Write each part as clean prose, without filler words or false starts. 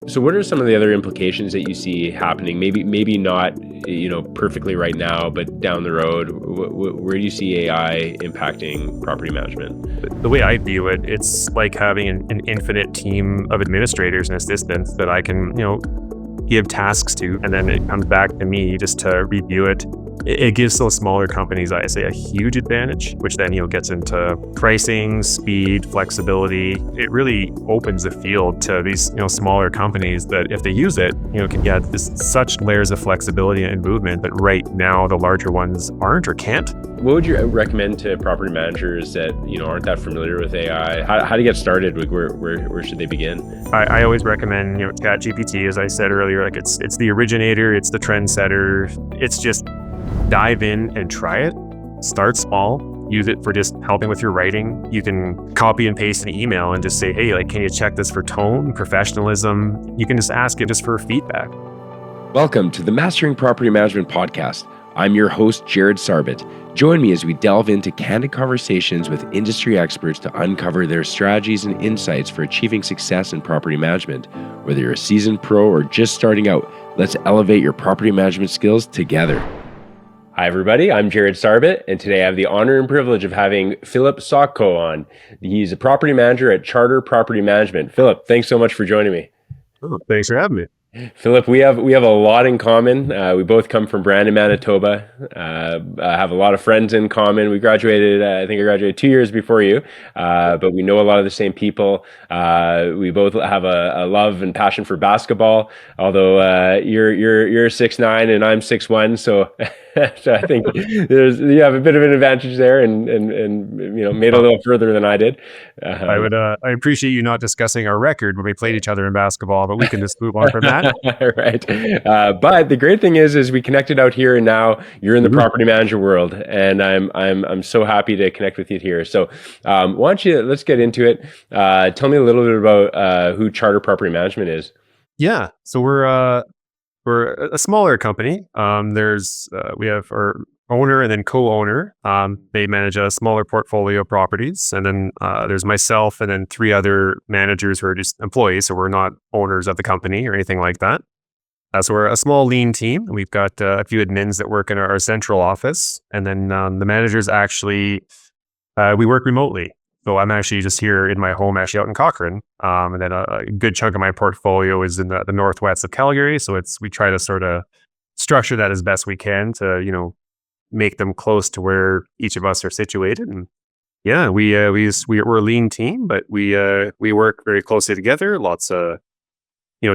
So what are some of the other implications that you see happening? Maybe not, perfectly right now, but down the road, where do you see AI impacting property management? The way I view it, it's like having an infinite team of administrators and assistants that I can, give tasks to, and then it comes back to me just to review it. It gives those smaller companies, I say, a huge advantage, which then, gets into pricing, speed, flexibility. It really opens the field to these, smaller companies that if they use it, can get such layers of flexibility and movement that right now the larger ones aren't or can't. What would you recommend to property managers that, aren't that familiar with AI? How to get started? Like where should they begin? I always recommend, ChatGPT, as I said earlier, like it's the originator, it's the trendsetter. It's just dive in and try it. Start small. Use it for just helping with your writing. You can copy and paste an email and just say, hey, can you check this for tone, professionalism? You can just ask it just for feedback. Welcome to the Mastering Property Management podcast. I'm your host, Jared Sarbit. Join me as we delve into candid conversations with industry experts to uncover their strategies and insights for achieving success in property management. Whether you're a seasoned pro or just starting out, let's elevate your property management skills together. Hi, everybody. I'm Jared Sarbit, and today I have the honor and privilege of having Phil Sobkow on. He's a property manager at Charter Property Management. Philip, thanks so much for joining me. Oh, thanks for having me. Philip, we have a lot in common. We both come from Brandon, Manitoba. I have a lot of friends in common. We graduated, I think I graduated 2 years before you, but we know a lot of the same people. We both have a love and passion for basketball, although you're 6'9" and I'm 6'1", so so I think you have a bit of an advantage there, and made a little further than I did. I appreciate you not discussing our record when we played each other in basketball, but we can just move on from that. Right. But the great thing is we connected out here, and now you're in the property manager world, and I'm so happy to connect with you here. So let's get into it. Tell me a little bit about who Charter Property Management is. Yeah. So we're a smaller company. We have our owner and then co-owner. They manage a smaller portfolio of properties, and then there's myself and then 3 other managers who are just employees. So we're not owners of the company or anything like that. So we're a small, lean team. We've got a few admins that work in our central office, and then the managers actually we work remotely. So I'm actually just here in my home, actually out in Cochrane, and then a good chunk of my portfolio is in the northwest of Calgary. So we try to sort of structure that as best we can to make them close to where each of us are situated. And yeah, we're a lean team, but we work very closely together. Lots of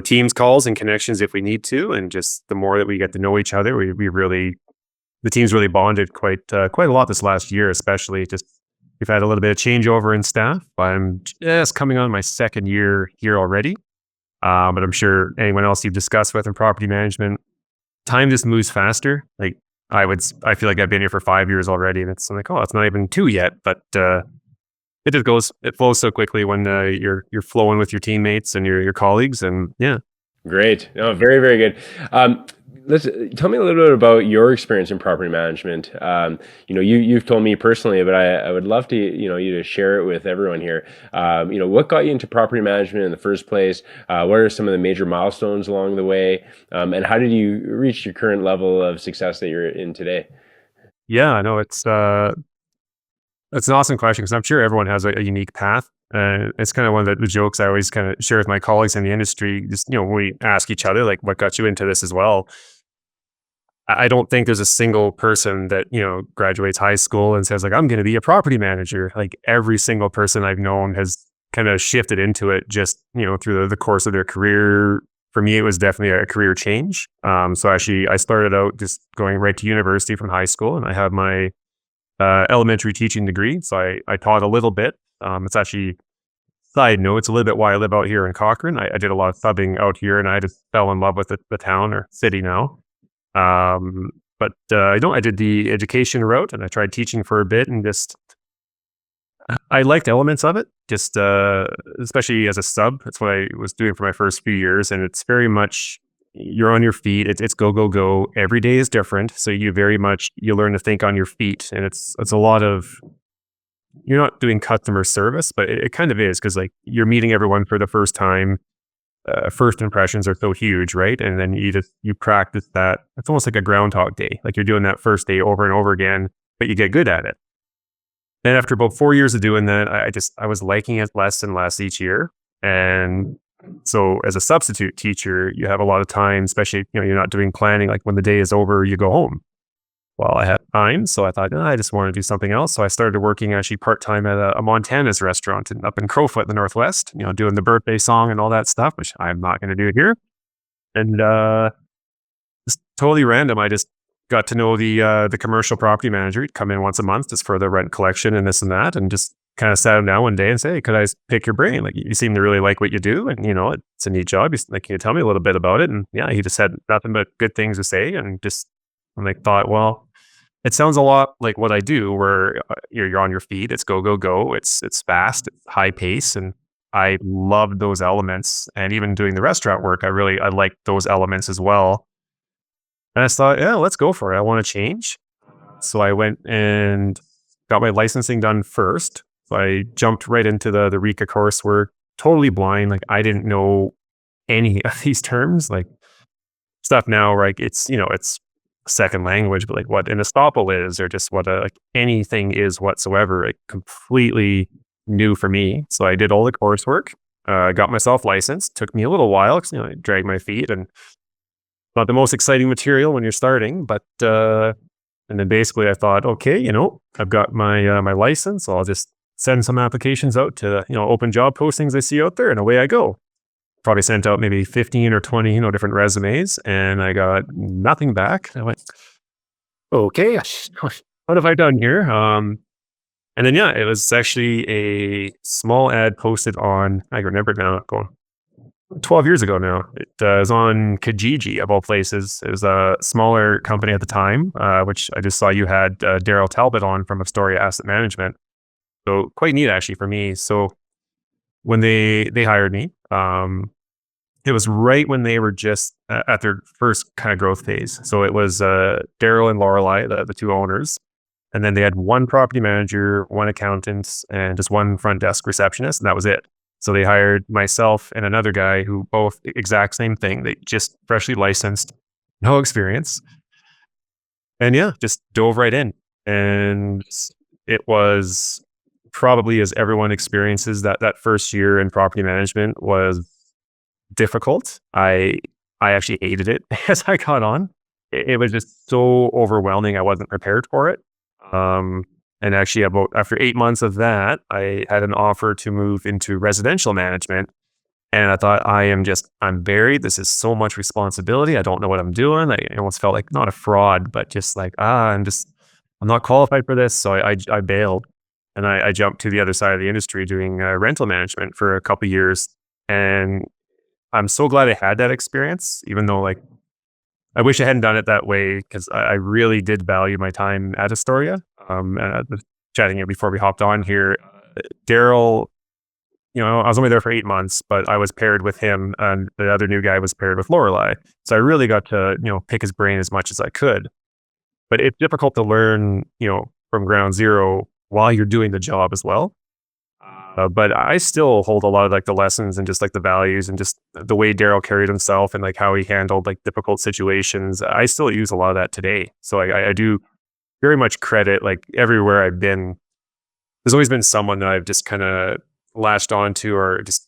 Teams calls and connections if we need to, and just the more that we get to know each other, the team's really bonded quite a lot this last year, especially. Just we've had a little bit of changeover in staff. I'm just coming on my 2nd year here already, but I'm sure anyone else you've discussed with in property management, time just moves faster. Like I feel like I've been here for 5 years already, and it's like, oh, it's not even 2 yet, but it flows so quickly when you're flowing with your teammates and your colleagues, and yeah. Great. No, very, very good. Tell me a little bit about your experience in property management. You've told me personally, but I would love to, you to share it with everyone here. What got you into property management in the first place? What are some of the major milestones along the way? And how did you reach your current level of success that you're in today? Yeah, no, it's an awesome question, because I'm sure everyone has a unique path. It's kind of one of the jokes I always kind of share with my colleagues in the industry. Just, when we ask each other, like, what got you into this as well? I don't think there's a single person that, graduates high school and says, like, I'm going to be a property manager. Like every single person I've known has kind of shifted into it just, through the course of their career. For me, it was definitely a career change. So actually, I started out just going right to university from high school, and I have my elementary teaching degree. So I taught a little bit. It's actually, side note, it's a little bit why I live out here in Cochrane. I did a lot of subbing out here, and I just fell in love with the town or city now. But I did the education route, and I tried teaching for a bit, and just I liked elements of it, just especially as a sub. That's what I was doing for my first few years, and it's very much you're on your feet. It's go, go, go. Every day is different. So you learn to think on your feet, and it's a lot of, you're not doing customer service, but it kind of is, because like you're meeting everyone for the first time. first impressions are so huge, right? And then you practice that. It's almost like a Groundhog Day. Like you're doing that first day over and over again, but you get good at it. And after about 4 years of doing that, I was liking it less and less each year. And so as a substitute teacher, you have a lot of time, especially, you're not doing planning. Like when the day is over, you go home. Well, I had time, so I thought, I just want to do something else. So I started working actually part-time at a Montana's restaurant up in Crowfoot, the Northwest, doing the birthday song and all that stuff, which I'm not going to do here. And just totally random. I just got to know the commercial property manager. He'd come in once a month just for the rent collection and this and that, and just kind of sat him down one day and say, hey, could I pick your brain? Like, you seem to really like what you do, and it's a neat job. He's like, can you tell me a little bit about it? And yeah, he just had nothing but good things to say, and I thought, well, it sounds a lot like what I do, where you're on your feet. It's go, go, go. It's fast, it's high pace, and I loved those elements. And even doing the restaurant work, I liked those elements as well. And I thought, yeah, let's go for it. I want to change. So I went and got my licensing done first. So I jumped right into the RECA coursework, totally blind. Like I didn't know any of these terms, like stuff now, like it's second language, but like what an estoppel is, or just what anything is whatsoever, like completely new for me. So I did all the coursework, got myself licensed. Took me a little while because I dragged my feet, and not the most exciting material when you're starting, but and then basically I thought, okay, I've got my license. So I'll just send some applications out to open job postings I see out there, and away I go. Probably sent out maybe 15 or 20 different resumes, and I got nothing back. I went, okay, what have I done here? And then it was actually a small ad posted on, I remember it now, going 12 years ago now. It was on Kijiji, of all places. It was a smaller company at the time, which I just saw you had Daryl Talbot on from Astoria Asset Management. So quite neat actually for me. So when they hired me, it was right when they were just at their first kind of growth phase. So it was Daryl and Lorelei, the two owners. And then they had one property manager, one accountant, and just one front desk receptionist, and that was it. So they hired myself and another guy who both exact same thing. They just freshly licensed, no experience. And just dove right in. And it was probably, as everyone experiences, that first year in property management was difficult. I actually hated it as I got on. It was just so overwhelming. I wasn't prepared for it. And actually, after 8 months of that, I had an offer to move into residential management. And I thought, I'm buried. This is so much responsibility. I don't know what I'm doing. I almost felt like not a fraud, but just like, I'm not qualified for this. So I bailed, and I jumped to the other side of the industry doing rental management for a couple of years. And I'm so glad I had that experience, even though I wish I hadn't done it that way, because I really did value my time at Astoria. Chatting here before we hopped on here, Daryl, I was only there for 8 months, but I was paired with him, and the other new guy was paired with Lorelei. So I really got to, pick his brain as much as I could. But it's difficult to learn, from ground zero while you're doing the job as well. But I still hold a lot of the lessons and just the values and just the way Daryl carried himself and how he handled difficult situations. I still use a lot of that today. So I do very much credit everywhere I've been. There's always been someone that I've just kind of latched onto, or just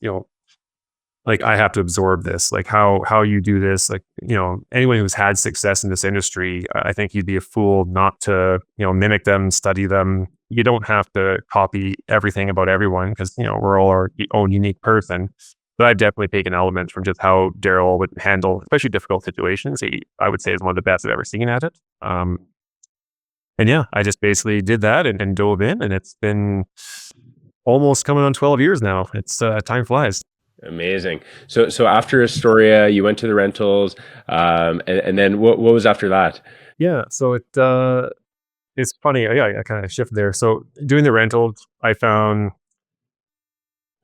I have to absorb this. How you do this. Anyone who's had success in this industry, I think you'd be a fool not to mimic them, study them. You don't have to copy everything about everyone, because we're all our own unique person. But I've definitely taken elements from just how Daryl would handle especially difficult situations. I would say is one of the best I've ever seen at it. And I just basically did that and dove in, and it's been almost coming on 12 years now. It's time flies. Amazing. So after Astoria, you went to the rentals, and then what was after that? Yeah. So it's funny. Yeah, I kind of shifted there. So doing the rentals, I found,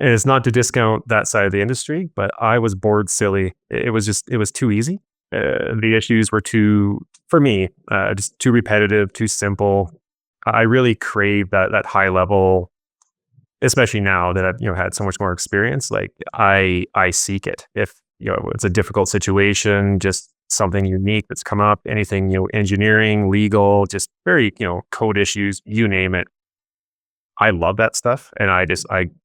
and it's not to discount that side of the industry, but I was bored silly. It was too easy. The issues were for me, just too repetitive, too simple. I really crave that high level especially now that I've, had so much more experience, like I seek it. If, it's a difficult situation, just something unique that's come up, anything, engineering, legal, just very, code issues, you name it. I love that stuff. And I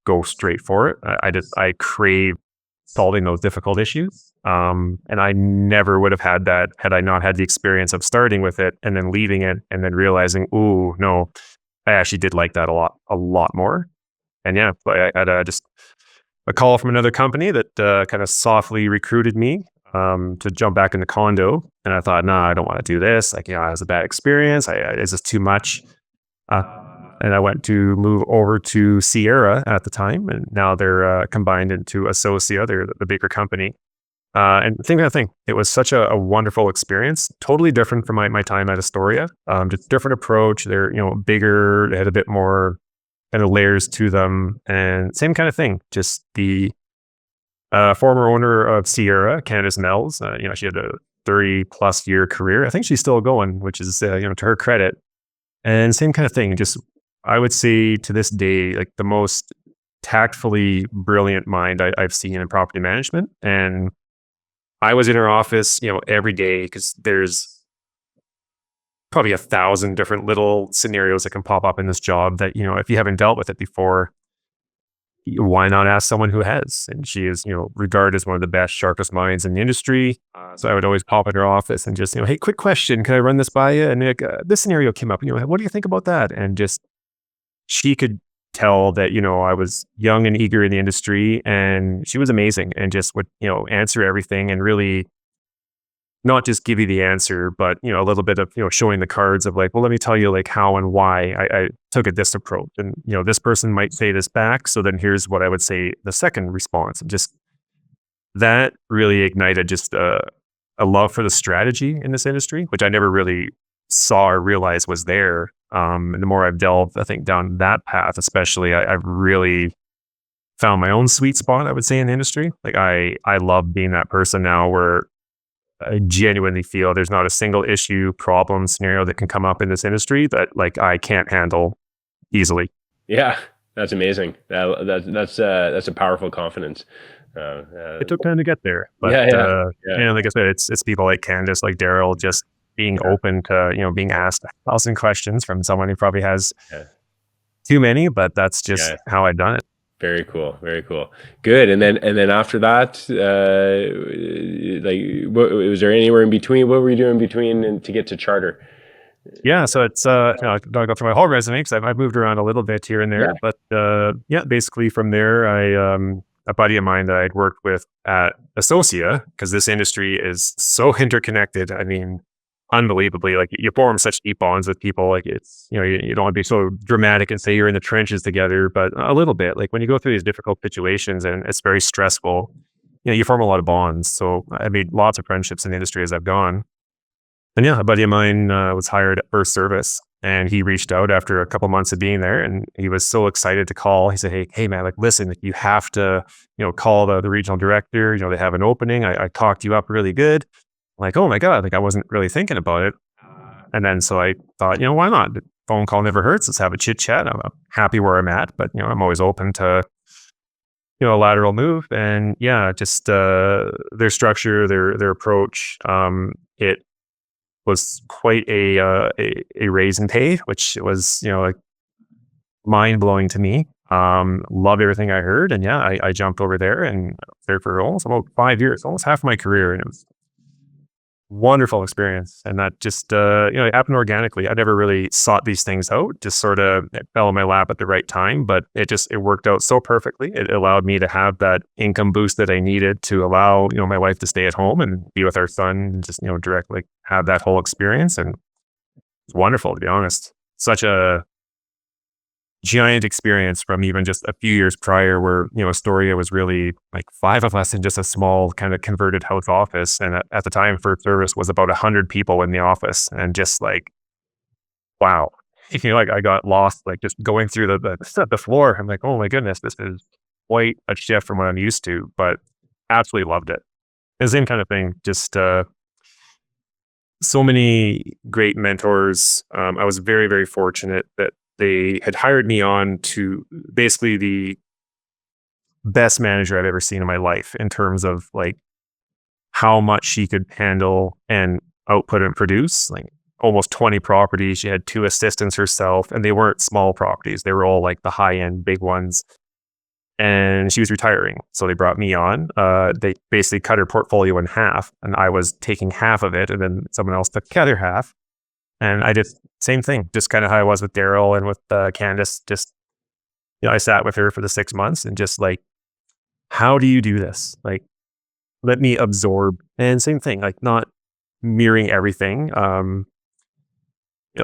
go straight for it. I crave solving those difficult issues. And I never would have had that had I not had the experience of starting with it and then leaving it and then realizing, ooh, no, I actually did like that a lot more. And yeah, I had just a call from another company that kind of softly recruited me to jump back in the condo. And I thought, no, I don't want to do this. Like, it was a bad experience. Is this too much? Uh, and I went to move over to Sierra at the time. And now they're combined into Associa. They're the bigger company. And same kind of thing. It was such a wonderful experience. Totally different from my time at Astoria. Just different approach. They're, bigger. They had a bit more kind of layers to them, and same kind of thing. Just the former owner of Sierra, Candace Mells, she had a 30+ year career. I think she's still going, which is, to her credit. And same kind of thing. Just, I would say to this day, like the most tactfully brilliant mind I've seen in property management. And I was in her office, every day, because there's probably 1,000 different little scenarios that can pop up in this job that, if you haven't dealt with it before, why not ask someone who has? And she is, regarded as one of the best, sharpest minds in the industry. So I would always pop in her office and just, hey, quick question, can I run this by you? And like, this scenario came up, what do you think about that? And just, she could tell that, I was young and eager in the industry, and she was amazing and just would, answer everything and really not just give you the answer, but, a little bit of, showing the cards of like, well, let me tell you like how and why I took this approach. And, this person might say this back. So then here's what I would say the second response. And just that really ignited just a love for the strategy in this industry, which I never really saw or realized was there. And the more I've delved, I think, down that path, especially, I've really found my own sweet spot, I would say, in the industry. Like I love being that person now where I genuinely feel there's not a single issue, problem, scenario that can come up in this industry that like I can't handle easily. Yeah, that's amazing. That's a powerful confidence. It took time to get there, but yeah. like I said, it's people like Candace, like Daryl, just being open to being asked 1,000 questions from someone who probably has too many, but that's just how I've done it. Very cool. Very cool. Good. And then after that, was there anywhere in between? What were you doing in between to get to charter? Yeah. So it's, I don't go through my whole resume because I've moved around a little bit here and there, but basically from there, a buddy of mine that I'd worked with at Associa, because this industry is so interconnected. I mean, unbelievably, like you form such deep bonds with people. Like it's, you don't want to be so dramatic and say you're in the trenches together, but a little bit, like when you go through these difficult situations and it's very stressful, you form a lot of bonds. So I made lots of friendships in the industry as I've gone. And a buddy of mine was hired at First Service, and he reached out after a couple months of being there, and he was so excited to call. He said, hey man, like, listen, you have to, call the regional director. They have an opening. I talked you up really good. Like, oh my God, like I wasn't really thinking about it. And then so I thought, why not? The phone call never hurts. Let's have a chit chat. I'm happy where I'm at, but I'm always open to, a lateral move. And just their structure, their approach. It was quite a raise in pay, which was, like mind blowing to me. Loved everything I heard. And I jumped over there and there for almost about 5 years, almost half my career. And it was wonderful experience. And that just, it happened organically. I never really sought these things out, just sort of it fell in my lap at the right time, but it worked out so perfectly. It allowed me to have that income boost that I needed to allow, my wife to stay at home and be with our son and just, directly have that whole experience. And it's wonderful, to be honest. Such a giant experience from even just a few years prior where, Astoria was really like 5 of us in just a small kind of converted house office. And at the time, First Service was about 100 people in the office, and just like, wow, like I got lost, like just going through the floor. I'm like, oh my goodness, this is quite a shift from what I'm used to, but absolutely loved it. The same kind of thing, just so many great mentors. I was very, very fortunate that they had hired me on to basically the best manager I've ever seen in my life in terms of like how much she could handle and output and produce. Like almost 20 properties. She had 2 assistants herself, and they weren't small properties. They were all like the high end big ones. And she was retiring. So they brought me on. They basically cut her portfolio in half, and I was taking half of it, and then someone else took the other half. And I did same thing, just kind of how I was with Daryl and with Candace. Just, I sat with her for the 6 months and just like, how do you do this? Like, let me absorb. And same thing, like not mirroring everything.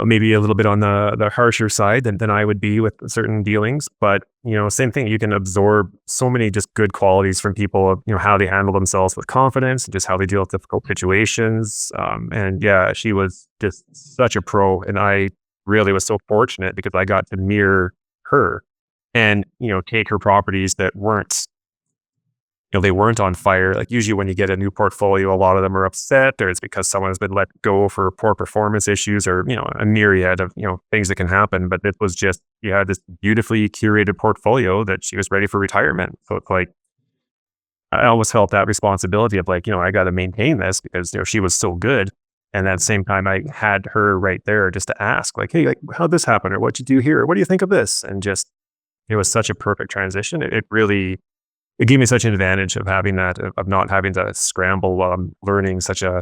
Maybe a little bit on the harsher side than I would be with certain dealings. But, same thing. You can absorb so many just good qualities from people of, how they handle themselves with confidence and just how they deal with difficult situations. And yeah, she was just such a pro. And I really was so fortunate because I got to mirror her and, take her properties that weren't, they weren't on fire. Like usually when you get a new portfolio, a lot of them are upset, or it's because someone has been let go for poor performance issues, or, a myriad of, things that can happen. But it was just, you had this beautifully curated portfolio that she was ready for retirement. So it's like, I almost felt that responsibility of like, I got to maintain this because, she was so good. And at the same time, I had her right there just to ask like, hey, like, how'd this happen? Or what'd you do here? Or what do you think of this? And just, it was such a perfect transition. It gave me such an advantage of having that, of not having to scramble while I'm learning such a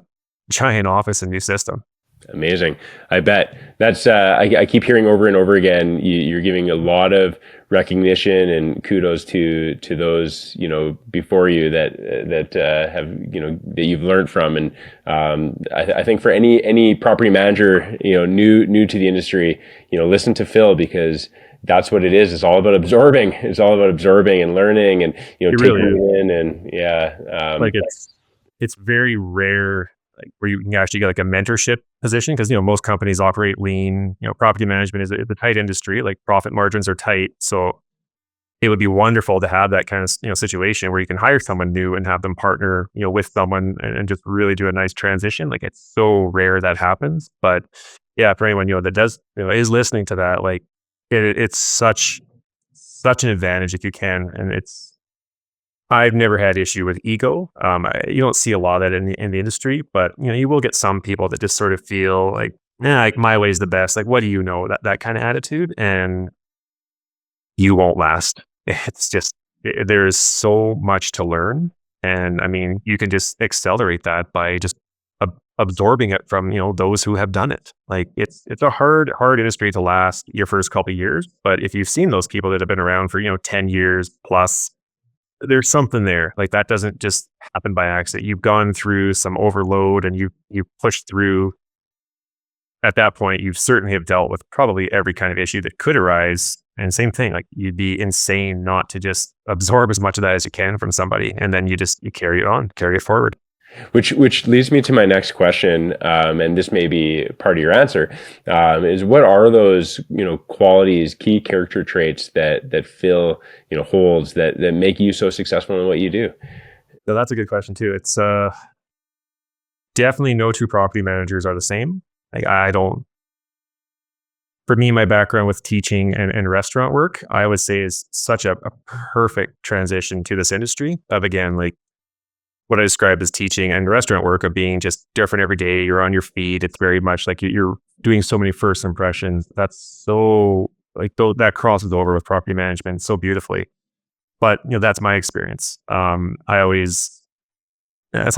giant office and new system. Amazing. I bet that's, I keep hearing over and over again, you're giving a lot of recognition and kudos to those, before you that have, that you've learned from. And I think for any property manager, new to the industry, listen to Phil, because that's what it is. It's all about absorbing. It's all about absorbing and learning and, taking it in. And yeah. Like it's very rare, like where you can actually get like a mentorship position. Cause most companies operate lean, property management is a tight industry, like profit margins are tight. So it would be wonderful to have that kind of, situation where you can hire someone new and have them partner, with someone and just really do a nice transition. Like it's so rare that happens. But yeah, for anyone, that does, is listening to that, like, it's such an advantage if you can, and I've never had issue with ego. You don't see a lot of that in the industry, but you will get some people that just sort of feel like, like my way is the best. Like, what do you know? That kind of attitude, and you won't last. It's just there is so much to learn, and I mean, you can just accelerate that by just absorbing it from those who have done it. Like it's a hard industry to last your first couple of years, but if you've seen those people that have been around for 10 years plus, there's something there. Like that doesn't just happen by accident. You've gone through some overload and you pushed through. At that point, you certainly have dealt with probably every kind of issue that could arise. And same thing, like you'd be insane not to just absorb as much of that as you can from somebody, and then you carry it forward. Which leads me to my next question, and this may be part of your answer, is what are those qualities, key character traits that Phil holds that make you so successful in what you do? So that's a good question too. It's definitely no two property managers are the same. Like for me, my background with teaching and restaurant work, I would say is such a perfect transition to this industry of, again, like what I described as teaching and restaurant work of being just different every day. You're on your feet. It's very much like you're doing so many first impressions. That's so like that crosses over with property management so beautifully. But that's my experience. It's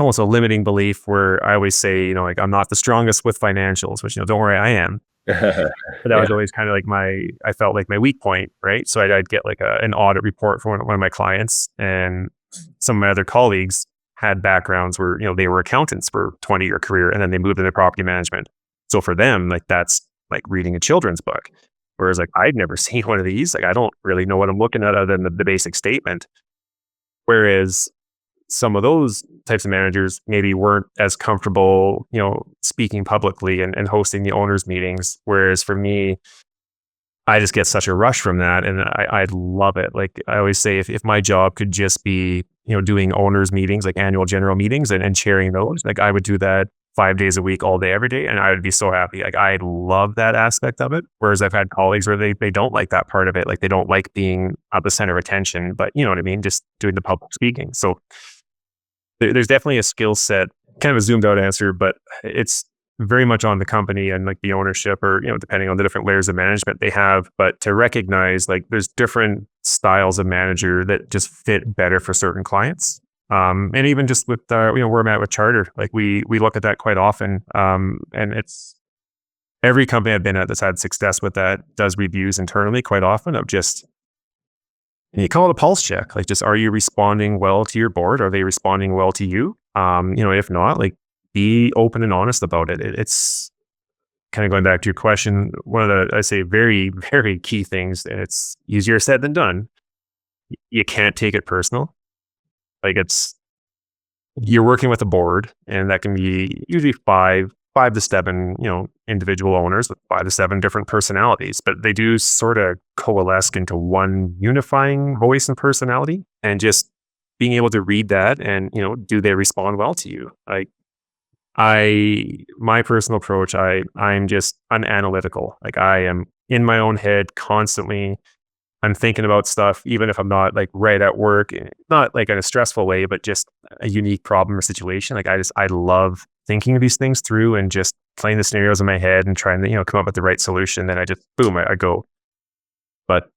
almost a limiting belief where I always say, like I'm not the strongest with financials, which don't worry, I am. But that was always kind of like I felt like my weak point, right? So I'd get like an audit report from one of my clients, and some of my other colleagues had backgrounds where, they were accountants for a 20-year career and then they moved into property management. So for them, like that's like reading a children's book. Whereas like I'd never seen one of these. Like I don't really know what I'm looking at other than the basic statement. Whereas some of those types of managers maybe weren't as comfortable, speaking publicly and hosting the owners' meetings. Whereas for me, I just get such a rush from that, and I love it. Like I always say, if my job could just be, doing owners' meetings, like annual general meetings and chairing those, like I would do that 5 days a week, all day, every day. And I would be so happy. Like, I love that aspect of it. Whereas I've had colleagues where they don't like that part of it. Like, they don't like being at the center of attention, but you know what I mean? Just doing the public speaking. So there's definitely a skill set, kind of a zoomed out answer, but it's very much on the company and like the ownership, or, you know, depending on the different layers of management they have. But to recognize like there's different styles of manager that just fit better for certain clients. And even just with, you know, where I'm at with Charter, like we look at that quite often. And it's every company I've been at that's had success with that does reviews internally quite often of just, you call it a pulse check. Like, just, are you responding well to your board? Are they responding well to you? You know, if not, like, be open and honest about it. It's kind of going back to your question. One of the, I say, very, very key things, and it's easier said than done. You can't take it personal. Like, you're working with a board, and that can be usually five to seven, you know, individual owners with 5 to 7 different personalities, but they do sort of coalesce into one unifying voice and personality. And just being able to read that, and, you know, do they respond well to you? Like, my personal approach, I'm just unanalytical. Like, I am in my own head constantly. I'm thinking about stuff, even if I'm not like right at work, not like in a stressful way, but just a unique problem or situation. Like, I love thinking of these things through and just playing the scenarios in my head and trying to, you know, come up with the right solution. Then I just, boom, I go. But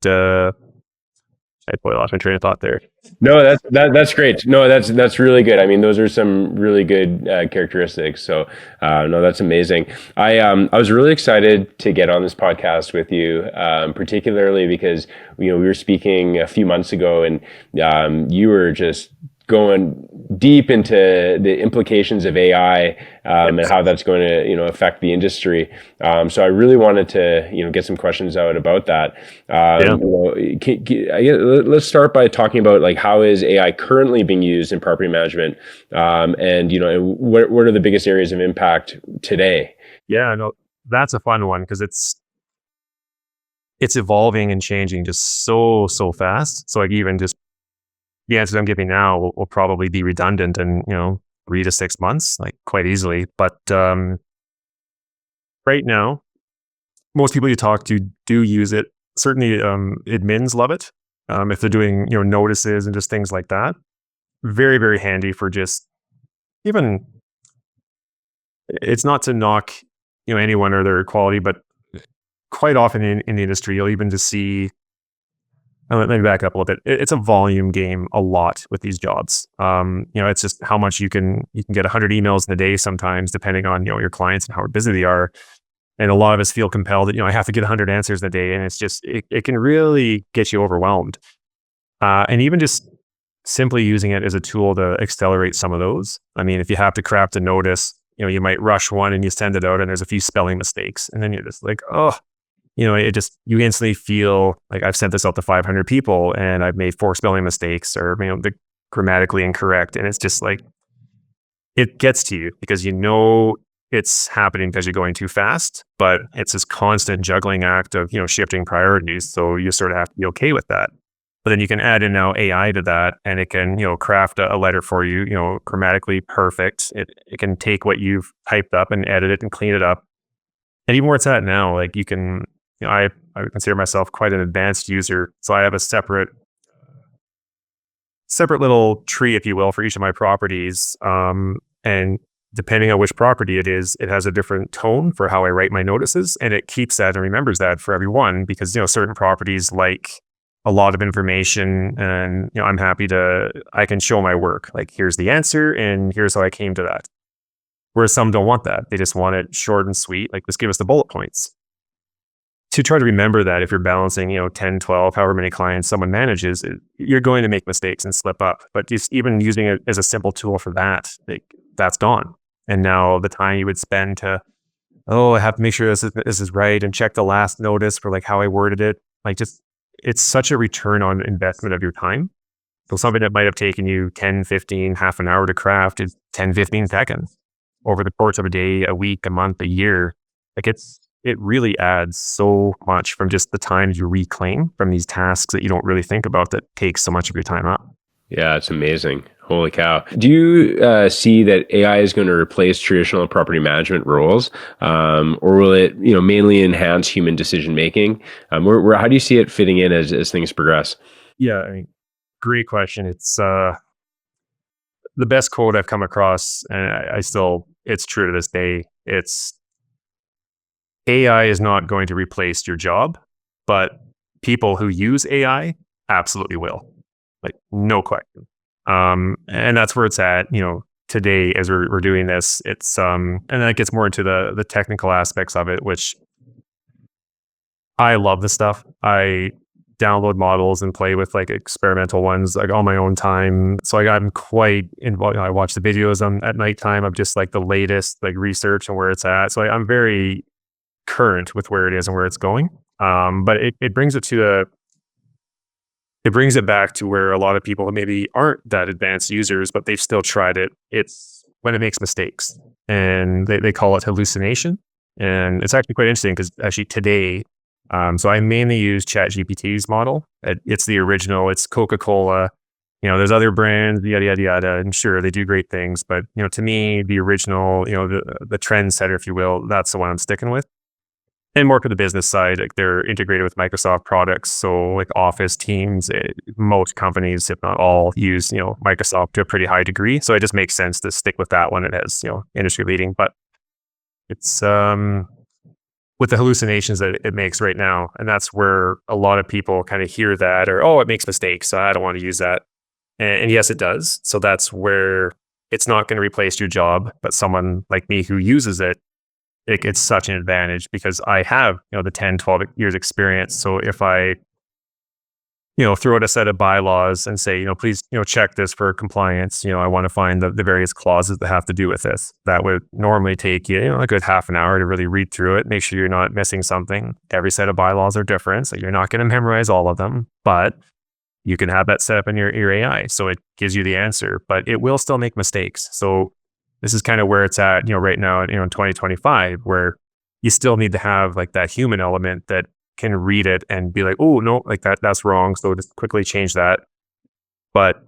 I totally lost my train of thought there. No, that's great. No, that's really good. I mean, those are some really good characteristics. So, no, that's amazing. I was really excited to get on this podcast with you, particularly because, you know, we were speaking a few months ago, and you were just going deep into the implications of AI, and how that's going to, you know, affect the industry. So I really wanted to, you know, get some questions out about that. You know, let's start by talking about, like, how is AI currently being used in property management, and, you know, and what are the biggest areas of impact today? Yeah, no, that's a fun one, because it's evolving and changing just so fast. So like, even just the answers I'm giving now will probably be redundant in, you know, 3 to 6 months, like, quite easily. But right now, most people you talk to do use it. Certainly, admins love it. If they're doing, you know, notices and just things like that, very, very handy for just even. It's not to knock, you know, anyone or their quality, but quite often in the industry, you'll even just see. Let me back up a little bit. It's a volume game a lot with these jobs. You know, it's just how much you can get 100 emails in a day sometimes, depending on, you know, your clients and how busy they are. And a lot of us feel compelled that, you know, I have to get 100 answers in a day, and it's just it can really get you overwhelmed. And even just simply using it as a tool to accelerate some of those. I mean, if you have to craft a notice, you know, you might rush one and you send it out, and there's a few spelling mistakes, and then you're just like, oh. You know, you instantly feel like, I've sent this out to 500 people and I've made 4 spelling mistakes, or, you know, they're grammatically incorrect. And it's just like, it gets to you because you know it's happening because you're going too fast, but it's this constant juggling act of, you know, shifting priorities. So you sort of have to be okay with that. But then you can add in now AI to that, and it can, you know, craft a letter for you, you know, grammatically perfect. It can take what you've typed up and edit it and clean it up. And even where it's at now, like, you can, you know, I consider myself quite an advanced user. So I have a separate little tree, if you will, for each of my properties. And depending on which property it is, it has a different tone for how I write my notices. And it keeps that and remembers that for everyone, because, you know, certain properties like a lot of information, and, you know, I can show my work. Like, here's the answer and here's how I came to that. Whereas some don't want that. They just want it short and sweet. Like, just give us the bullet points. To try to remember that, if you're balancing, you know, 10, 12, however many clients someone manages, you're going to make mistakes and slip up. But just even using it as a simple tool for that, like, that's gone. And now the time you would spend to, oh, I have to make sure this is right, and check the last notice for, like, how I worded it. Like, just, it's such a return on investment of your time. So something that might have taken you 10, 15, half an hour to craft is 10, 15 seconds over the course of a day, a week, a month, a year. Like, it really adds so much from just the time you reclaim from these tasks that you don't really think about, that takes so much of your time up. Yeah, it's amazing. Holy cow. Do you see that AI is going to replace traditional property management roles, or will it, mainly enhance human decision making? How do you see it fitting in as things progress? Yeah, I mean, great question. It's the best quote I've come across, and I still, it's true to this day. It's AI is not going to replace your job, but people who use AI absolutely will. Like, no question. And that's where it's at, today as we're doing this. It's and then it gets more into the technical aspects of it, which I love the stuff. I download models and play with like experimental ones like on my own time. So I'm quite involved. I watch the videos at nighttime of just like the latest like research and where it's at. So I'm very current with where it is and where it's going. But it brings it to it brings it back to where a lot of people maybe aren't that advanced users, but they've still tried it. It's when it makes mistakes, and they call it hallucination. And it's actually quite interesting because actually today, so I mainly use ChatGPT's model. It's the original. It's Coca-Cola. There's other brands, yada yada yada, and sure they do great things, but to me, the original, the trendsetter, if you will, that's the one I'm sticking with. And more for the business side, like they're integrated with Microsoft products. So like Office, Teams, most companies, if not all, use, Microsoft to a pretty high degree. So it just makes sense to stick with that one. It has, industry leading, but it's with the hallucinations that it makes right now. And that's where a lot of people kind of hear that or, oh, it makes mistakes, so I don't want to use that. And yes, it does. So that's where it's not going to replace your job, but someone like me who uses it, it's such an advantage because I have, the 10, 12 years experience. So if I, throw out a set of bylaws and say, please, check this for compliance, I want to find the various clauses that have to do with this. That would normally take you, a good half an hour to really read through it, make sure you're not missing something. Every set of bylaws are different. So you're not going to memorize all of them, but you can have that set up in your AI. So it gives you the answer, but it will still make mistakes. So this is kind of where it's at, right now, in 2025, where you still need to have like that human element that can read it and be like, oh no, like that's wrong. So just quickly change that. But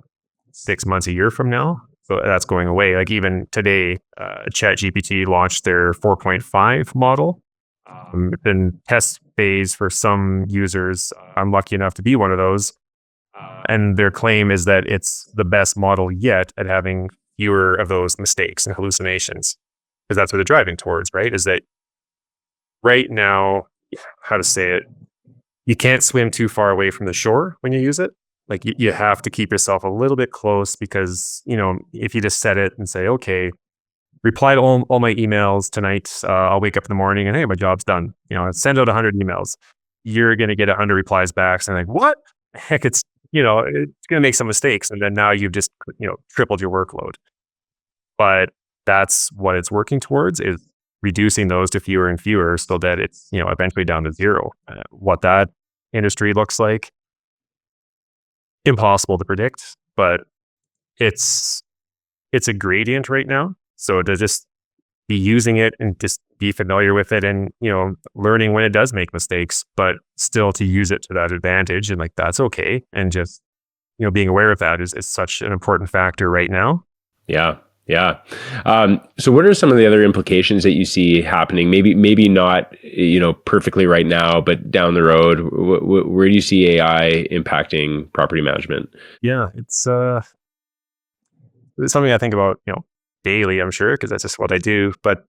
6 months, a year from now, so that's going away. Like even today, ChatGPT launched their 4.5 model. It's in test phase for some users. I'm lucky enough to be one of those. And their claim is that it's the best model yet at having fewer of those mistakes and hallucinations, because that's what they're driving towards, right? Is that right now, how to say it, you can't swim too far away from the shore when you use it. Like you have to keep yourself a little bit close because, if you just set it and say, okay, reply to all my emails tonight, I'll wake up in the morning and hey, my job's done. Send out 100 emails. You're going to get 100 replies back. And like, what? Heck, it's going to make some mistakes. And then now you've just, tripled your workload. But that's what it's working towards, is reducing those to fewer and fewer so that it's, eventually down to zero. What that industry looks like, impossible to predict, but it's a gradient right now. So to just be using it and just be familiar with it and, learning when it does make mistakes, but still to use it to that advantage and like, that's okay. And just, being aware of that is such an important factor right now. Yeah. Yeah. So what are some of the other implications that you see happening? Maybe not, perfectly right now, but down the road, where do you see AI impacting property management? Yeah, it's something I think about, daily, I'm sure, because that's just what I do. But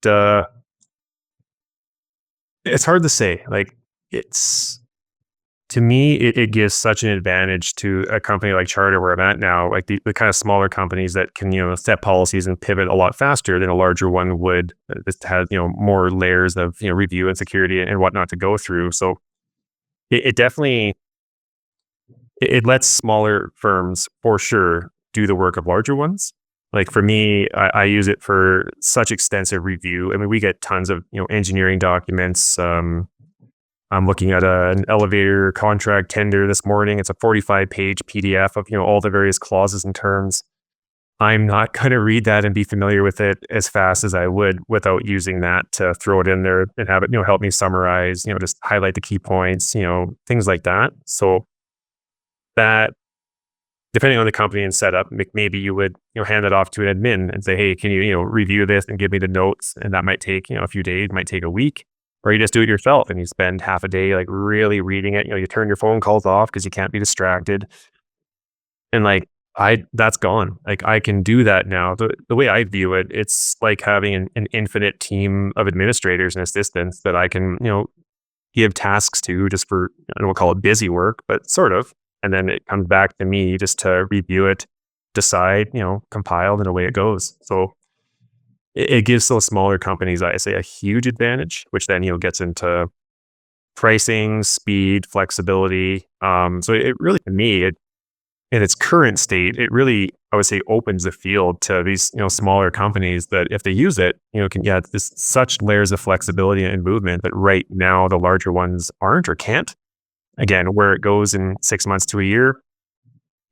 it's hard to say. Like, to me, it gives such an advantage to a company like Charter, where I'm at now, like the kind of smaller companies that can, set policies and pivot a lot faster than a larger one would. Just have, more layers of, review and security and whatnot to go through. So it definitely, it lets smaller firms for sure do the work of larger ones. Like for me, I use it for such extensive review. I mean, we get tons of, engineering documents. I'm looking at an elevator contract tender this morning. It's a 45-page PDF of, all the various clauses and terms. I'm not going to read that and be familiar with it as fast as I would without using that to throw it in there and have it, help me summarize, just highlight the key points, things like that. So that depending on the company and setup, maybe you would, hand it off to an admin and say, hey, can you, review this and give me the notes? And that might take, a few days, might take a week, or you just do it yourself and you spend half a day like really reading it. You turn your phone calls off because you can't be distracted. And like, that's gone. Like I can do that now. The way I view it, it's like having an infinite team of administrators and assistants that I can, give tasks to just for, I don't call it busy work, but sort of. And then it comes back to me just to review it, decide, compile, and away it goes. So it gives those smaller companies, I say, a huge advantage, which then, gets into pricing, speed, flexibility. So it really, to me, in its current state, it really, I would say, opens the field to these, smaller companies that if they use it, can get this such layers of flexibility and movement that right now the larger ones aren't or can't. Again, where it goes in 6 months to a year,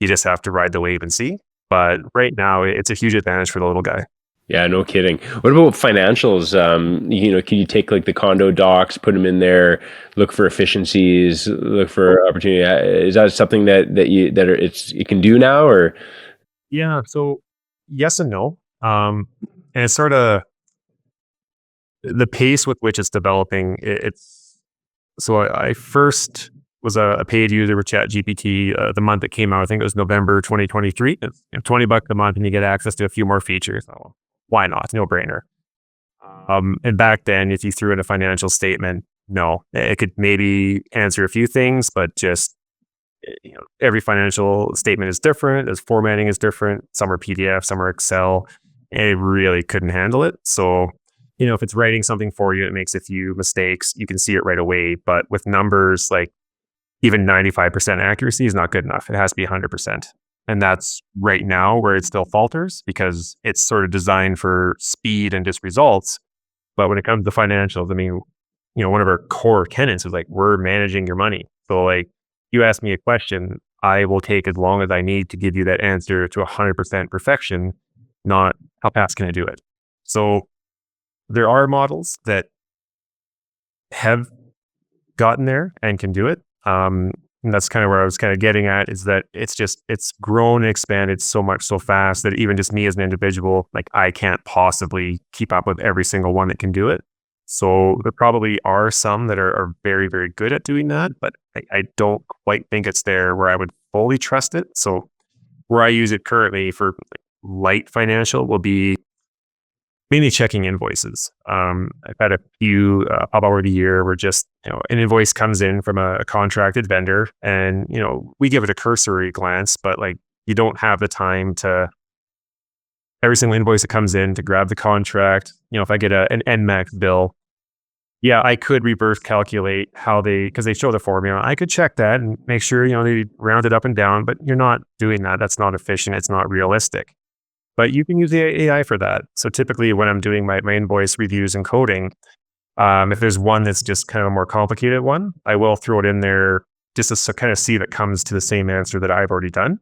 you just have to ride the wave and see. But right now, it's a huge advantage for the little guy. Yeah, no kidding. What about financials? Can you take like the condo docs, put them in there, look for efficiencies, look for opportunity? Is that something it can do now, or? Yeah. So yes and no. And it's sort of the pace with which it's developing. So I first was a paid user with ChatGPT the month it came out. I think it was November 2023. It's $20 a month and you get access to a few more features. Oh, why not? No brainer. And back then, if you threw in a financial statement, no, it could maybe answer a few things, but just, every financial statement is different. Its formatting is different. Some are PDF, some are Excel. It really couldn't handle it. So, if it's writing something for you, it makes a few mistakes. You can see it right away. But with numbers, like even 95% accuracy is not good enough. It has to be 100%. And that's right now where it still falters because it's sort of designed for speed and just results. But when it comes to financials, I mean, one of our core tenets is like, we're managing your money. So like you ask me a question, I will take as long as I need to give you that answer to 100% perfection, not how fast can I do it. So there are models that have gotten there and can do it. And that's kind of where I was kind of getting at is that it's grown and expanded so much so fast that even just me as an individual, like I can't possibly keep up with every single one that can do it. So there probably are some that are very, very good at doing that, but I don't quite think it's there where I would fully trust it. So where I use it currently for light financial will be mainly checking invoices. I've had a few up over the year where just, an invoice comes in from a contracted vendor and, we give it a cursory glance, but like you don't have the time to every single invoice that comes in to grab the contract. If I get an NMAX bill, yeah, I could reverse calculate because they show the formula. I could check that and make sure, they round it up and down, but you're not doing that. That's not efficient. It's not realistic. But you can use the AI for that. So typically when I'm doing my invoice reviews and coding, if there's one that's just kind of a more complicated one, I will throw it in there just to kind of see if it comes to the same answer that I've already done.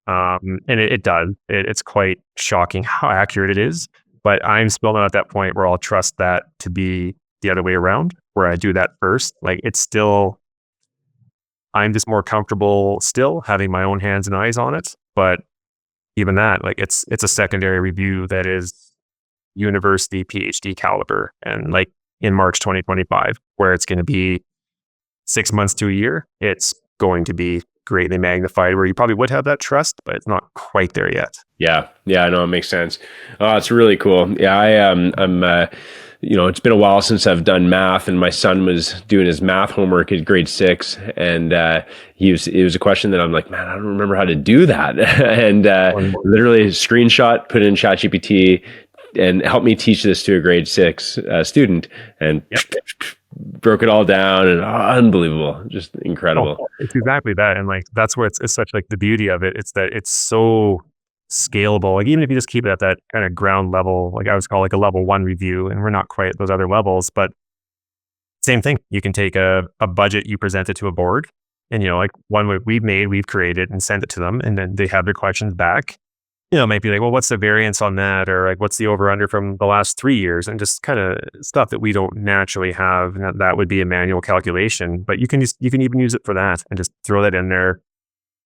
And it does. It's quite shocking how accurate it is. But I'm still not at that point where I'll trust that to be the other way around, where I do that first. Like I'm just more comfortable still having my own hands and eyes on it. But even that, like it's a secondary review that is university PhD caliber. And like in March 2025, where it's going to be 6 months to a year, it's going to be greatly magnified where you probably would have that trust, but it's not quite there yet. Yeah. I know, it makes sense. Oh, it's really cool. Yeah, I'm it's been a while since I've done math, and my son was doing his math homework at grade 6, and it was a question that I'm like, man, I don't remember how to do that. And literally screenshot, put in ChatGPT, and help me teach this to a grade 6 student, and broke it all down, and unbelievable, just incredible. It's exactly that. And like, that's where it's such like the beauty of it. It's that it's so scalable. Like even if you just keep it at that kind of ground level, like I was called like a level 1 review, and we're not quite at those other levels, but same thing. You can take a budget you presented to a board and, like one we've created and send it to them. And then they have their questions back. It might be like, well, what's the variance on that? Or like, what's the over under from the last 3 years? And just kind of stuff that we don't naturally have. That would be a manual calculation, but you can even use it for that and just throw that in there.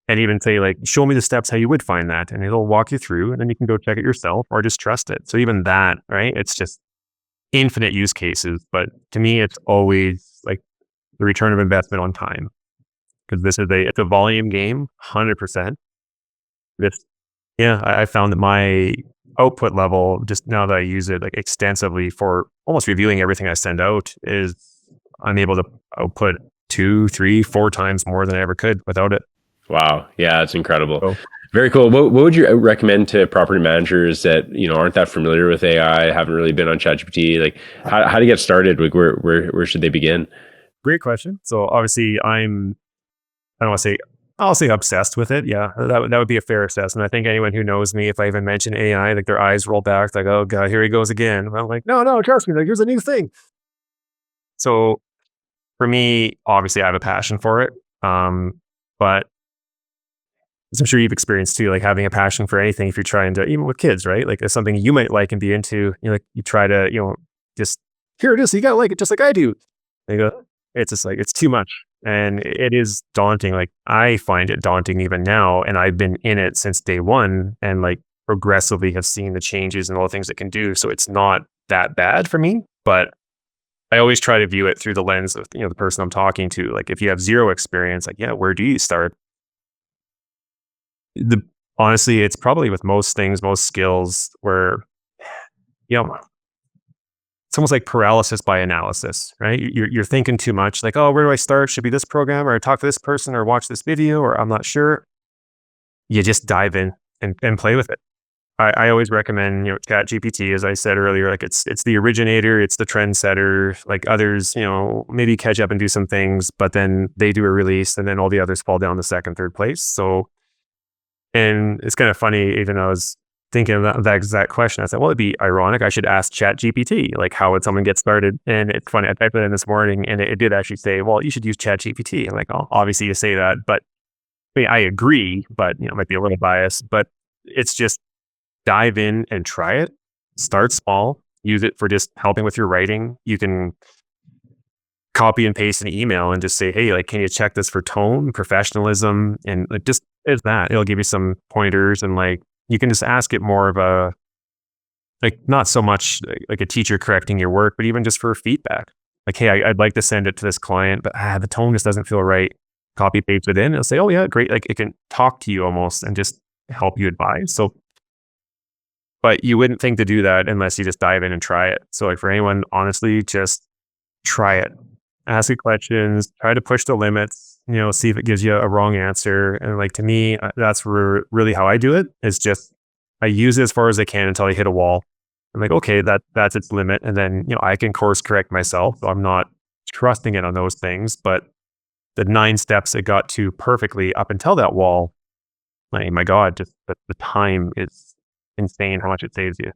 and even say like, show me the steps how you would find that. And it'll walk you through, and then you can go check it yourself or just trust it. So even that, right? It's just infinite use cases. But to me, it's always like the return of investment on time. Because it's a volume game, 100%. This, yeah, I found that my output level, just now that I use it like extensively for almost reviewing everything I send out, is I'm able to output 2, 3, 4 times more than I ever could without it. Wow. Yeah, it's incredible. So, Very cool. What would you recommend to property managers that, aren't that familiar with AI, haven't really been on ChatGPT? Like how to get started? Like where should they begin? great question. So obviously I don't want to say, I'll say obsessed with it. Yeah, that would be a fair assessment. I think anyone who knows me, if I even mention AI, like their eyes roll back, like, oh God, here he goes again. I'm like, no, trust me. Like, here's a new thing. So for me, obviously, I have a passion for it. But as I'm sure you've experienced too, like having a passion for anything, if you're trying to, even with kids, right? Like, it's something you might like and be into. Like you try to, just here it is. You gotta like it just like I do. They go, it's just like it's too much. And it is daunting. Like I find it daunting even now. And I've been in it since day one and like progressively have seen the changes and all the things it can do. So it's not that bad for me, but I always try to view it through the lens of, the person I'm talking to. Like if you have zero experience, like, yeah, where do you start? Honestly, it's probably with most things, most skills where, it's almost like paralysis by analysis, right? You're thinking too much, like, oh, where do I start? Should be this program, or talk to this person, or watch this video, or I'm not sure. You just dive in and play with it. I always recommend, ChatGPT, as I said earlier, like it's the originator, it's the trendsetter. Like others, maybe catch up and do some things, but then they do a release, and then all the others fall down to second, third place. So, and it's kind of funny, even I was thinking of that exact question. I said, well, it'd be ironic. I should ask ChatGPT, like, how would someone get started? And it's funny. I typed it in this morning and it did actually say, well, you should use ChatGPT. I'm like, oh, obviously you say that, but I mean, I agree, but it might be a little biased, but it's just dive in and try it. Start small, use it for just helping with your writing. You can copy and paste an email and just say, hey, like, can you check this for tone, professionalism? And like, just is that, it'll give you some pointers, and like, you can just ask it more of a, like, not so much like a teacher correcting your work, but even just for feedback. Like, hey, I'd like to send it to this client, but the tone just doesn't feel right. Copy paste it in. It'll say, oh yeah, great. Like it can talk to you almost and just help you advise. So, but you wouldn't think to do that unless you just dive in and try it. So like for anyone, honestly, just try it. Ask it questions, try to push the limits, see if it gives you a wrong answer. And like, to me, that's really how I do it, is just, I use it as far as I can until I hit a wall. I'm like, okay, that's its limit. And then, I can course correct myself. So I'm not trusting it on those things, but the 9 steps it got to perfectly up until that wall, like, my God, just the time is insane how much it saves you.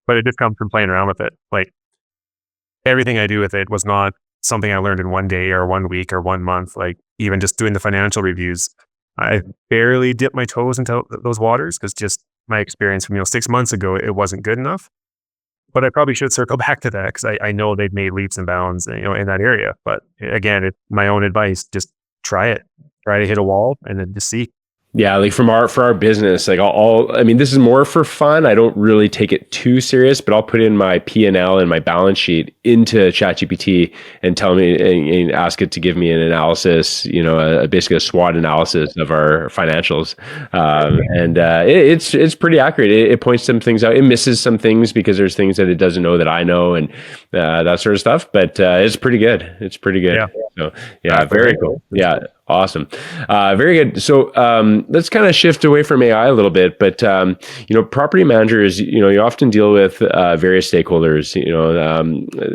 But it just comes from playing around with it. Like, everything I do with it was not something I learned in one day or 1 week or 1 month. Like even just doing the financial reviews, I barely dipped my toes into those waters because just my experience from 6 months ago, it wasn't good enough. But I probably should circle back to that because I know they've made leaps and bounds, in that area. But again, it's my own advice: just try it, try to hit a wall, and then just see. Yeah, like for our business, like I mean, this is more for fun. I don't really take it too serious, but I'll put in my P&L and my balance sheet into ChatGPT and tell me and ask it to give me an analysis, basically a SWOT analysis of our financials. And it's pretty accurate. It points some things out. It misses some things because there's things that it doesn't know that I know, and that sort of stuff. But it's pretty good. It's pretty good. Yeah. So yeah, very cool. Yeah. Awesome. Very good. So let's kind of shift away from AI a little bit, but property managers, you often deal with various stakeholders.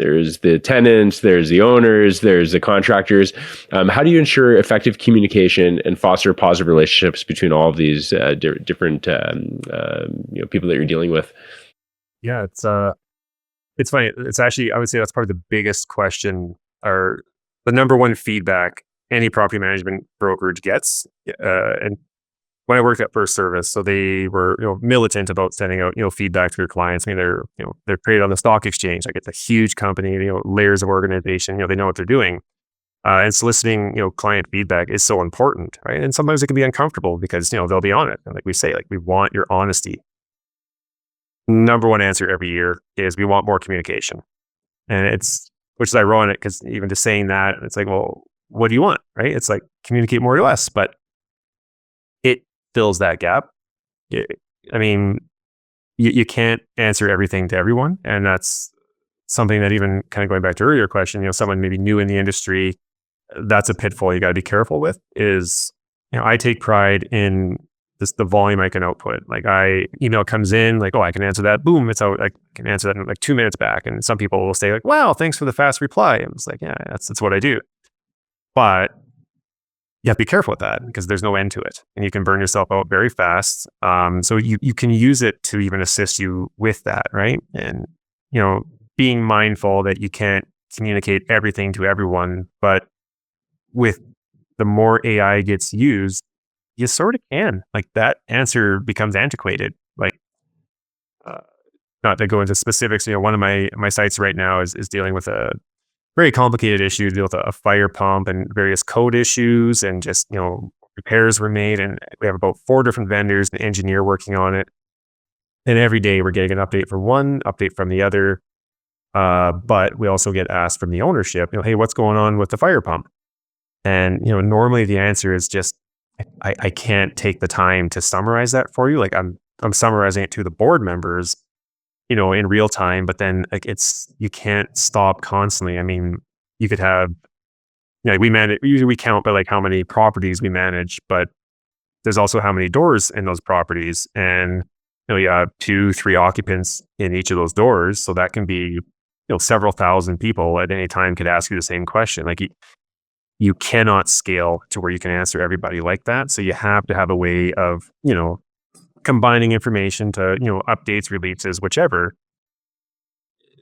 There's the tenants, there's the owners, there's the contractors. How do you ensure effective communication and foster positive relationships between all of these different people that you're dealing with? Yeah, it's funny. It's actually, I would say that's probably the biggest question, or the number one feedback any property management brokerage gets. And when I worked at First Service, so they were militant about sending out feedback to their clients. I mean, they're traded on the stock exchange. Like, it's a huge company, layers of organization. They know what they're doing. And soliciting, client feedback is so important, right? And sometimes it can be uncomfortable because, they'll be on it. And like we say, like, we want your honesty. Number one answer every year is we want more communication. And which is ironic because even just saying that, it's like, well, what do you want? Right? It's like communicate more or less, but it fills that gap. I mean, you can't answer everything to everyone. And that's something that, even kind of going back to earlier question, someone maybe new in the industry, that's a pitfall you got to be careful with is, I take pride in the volume I can output. Like email comes in, like, oh, I can answer that. Boom, it's out. I can answer that in like 2 minutes back. And some people will say like, wow, thanks for the fast reply. And it's like, yeah, that's what I do. But you have to be careful with that because there's no end to it and you can burn yourself out very fast. So you can use it to even assist you with that. Right. And, being mindful that you can't communicate everything to everyone, but with the more AI gets used, you sort of can. Like that answer becomes antiquated. Like, not to go into specifics, one of my sites right now is dealing with a very complicated issue to deal with a fire pump and various code issues and just, repairs were made. And we have about 4 different vendors, an engineer working on it. And every day we're getting an update from one, update from the other. But we also get asked from the ownership, hey, what's going on with the fire pump? And, normally the answer is just, I can't take the time to summarize that for you. Like I'm summarizing it to the board members, in real time, but then like you can't stop constantly. I mean, you could have, usually we count by like how many properties we manage, but there's also how many doors in those properties. And, you have 2-3 occupants in each of those doors. So that can be, several thousand people at any time could ask you the same question. Like you cannot scale to where you can answer everybody like that. So you have to have a way of, combining information to, updates, releases, whichever.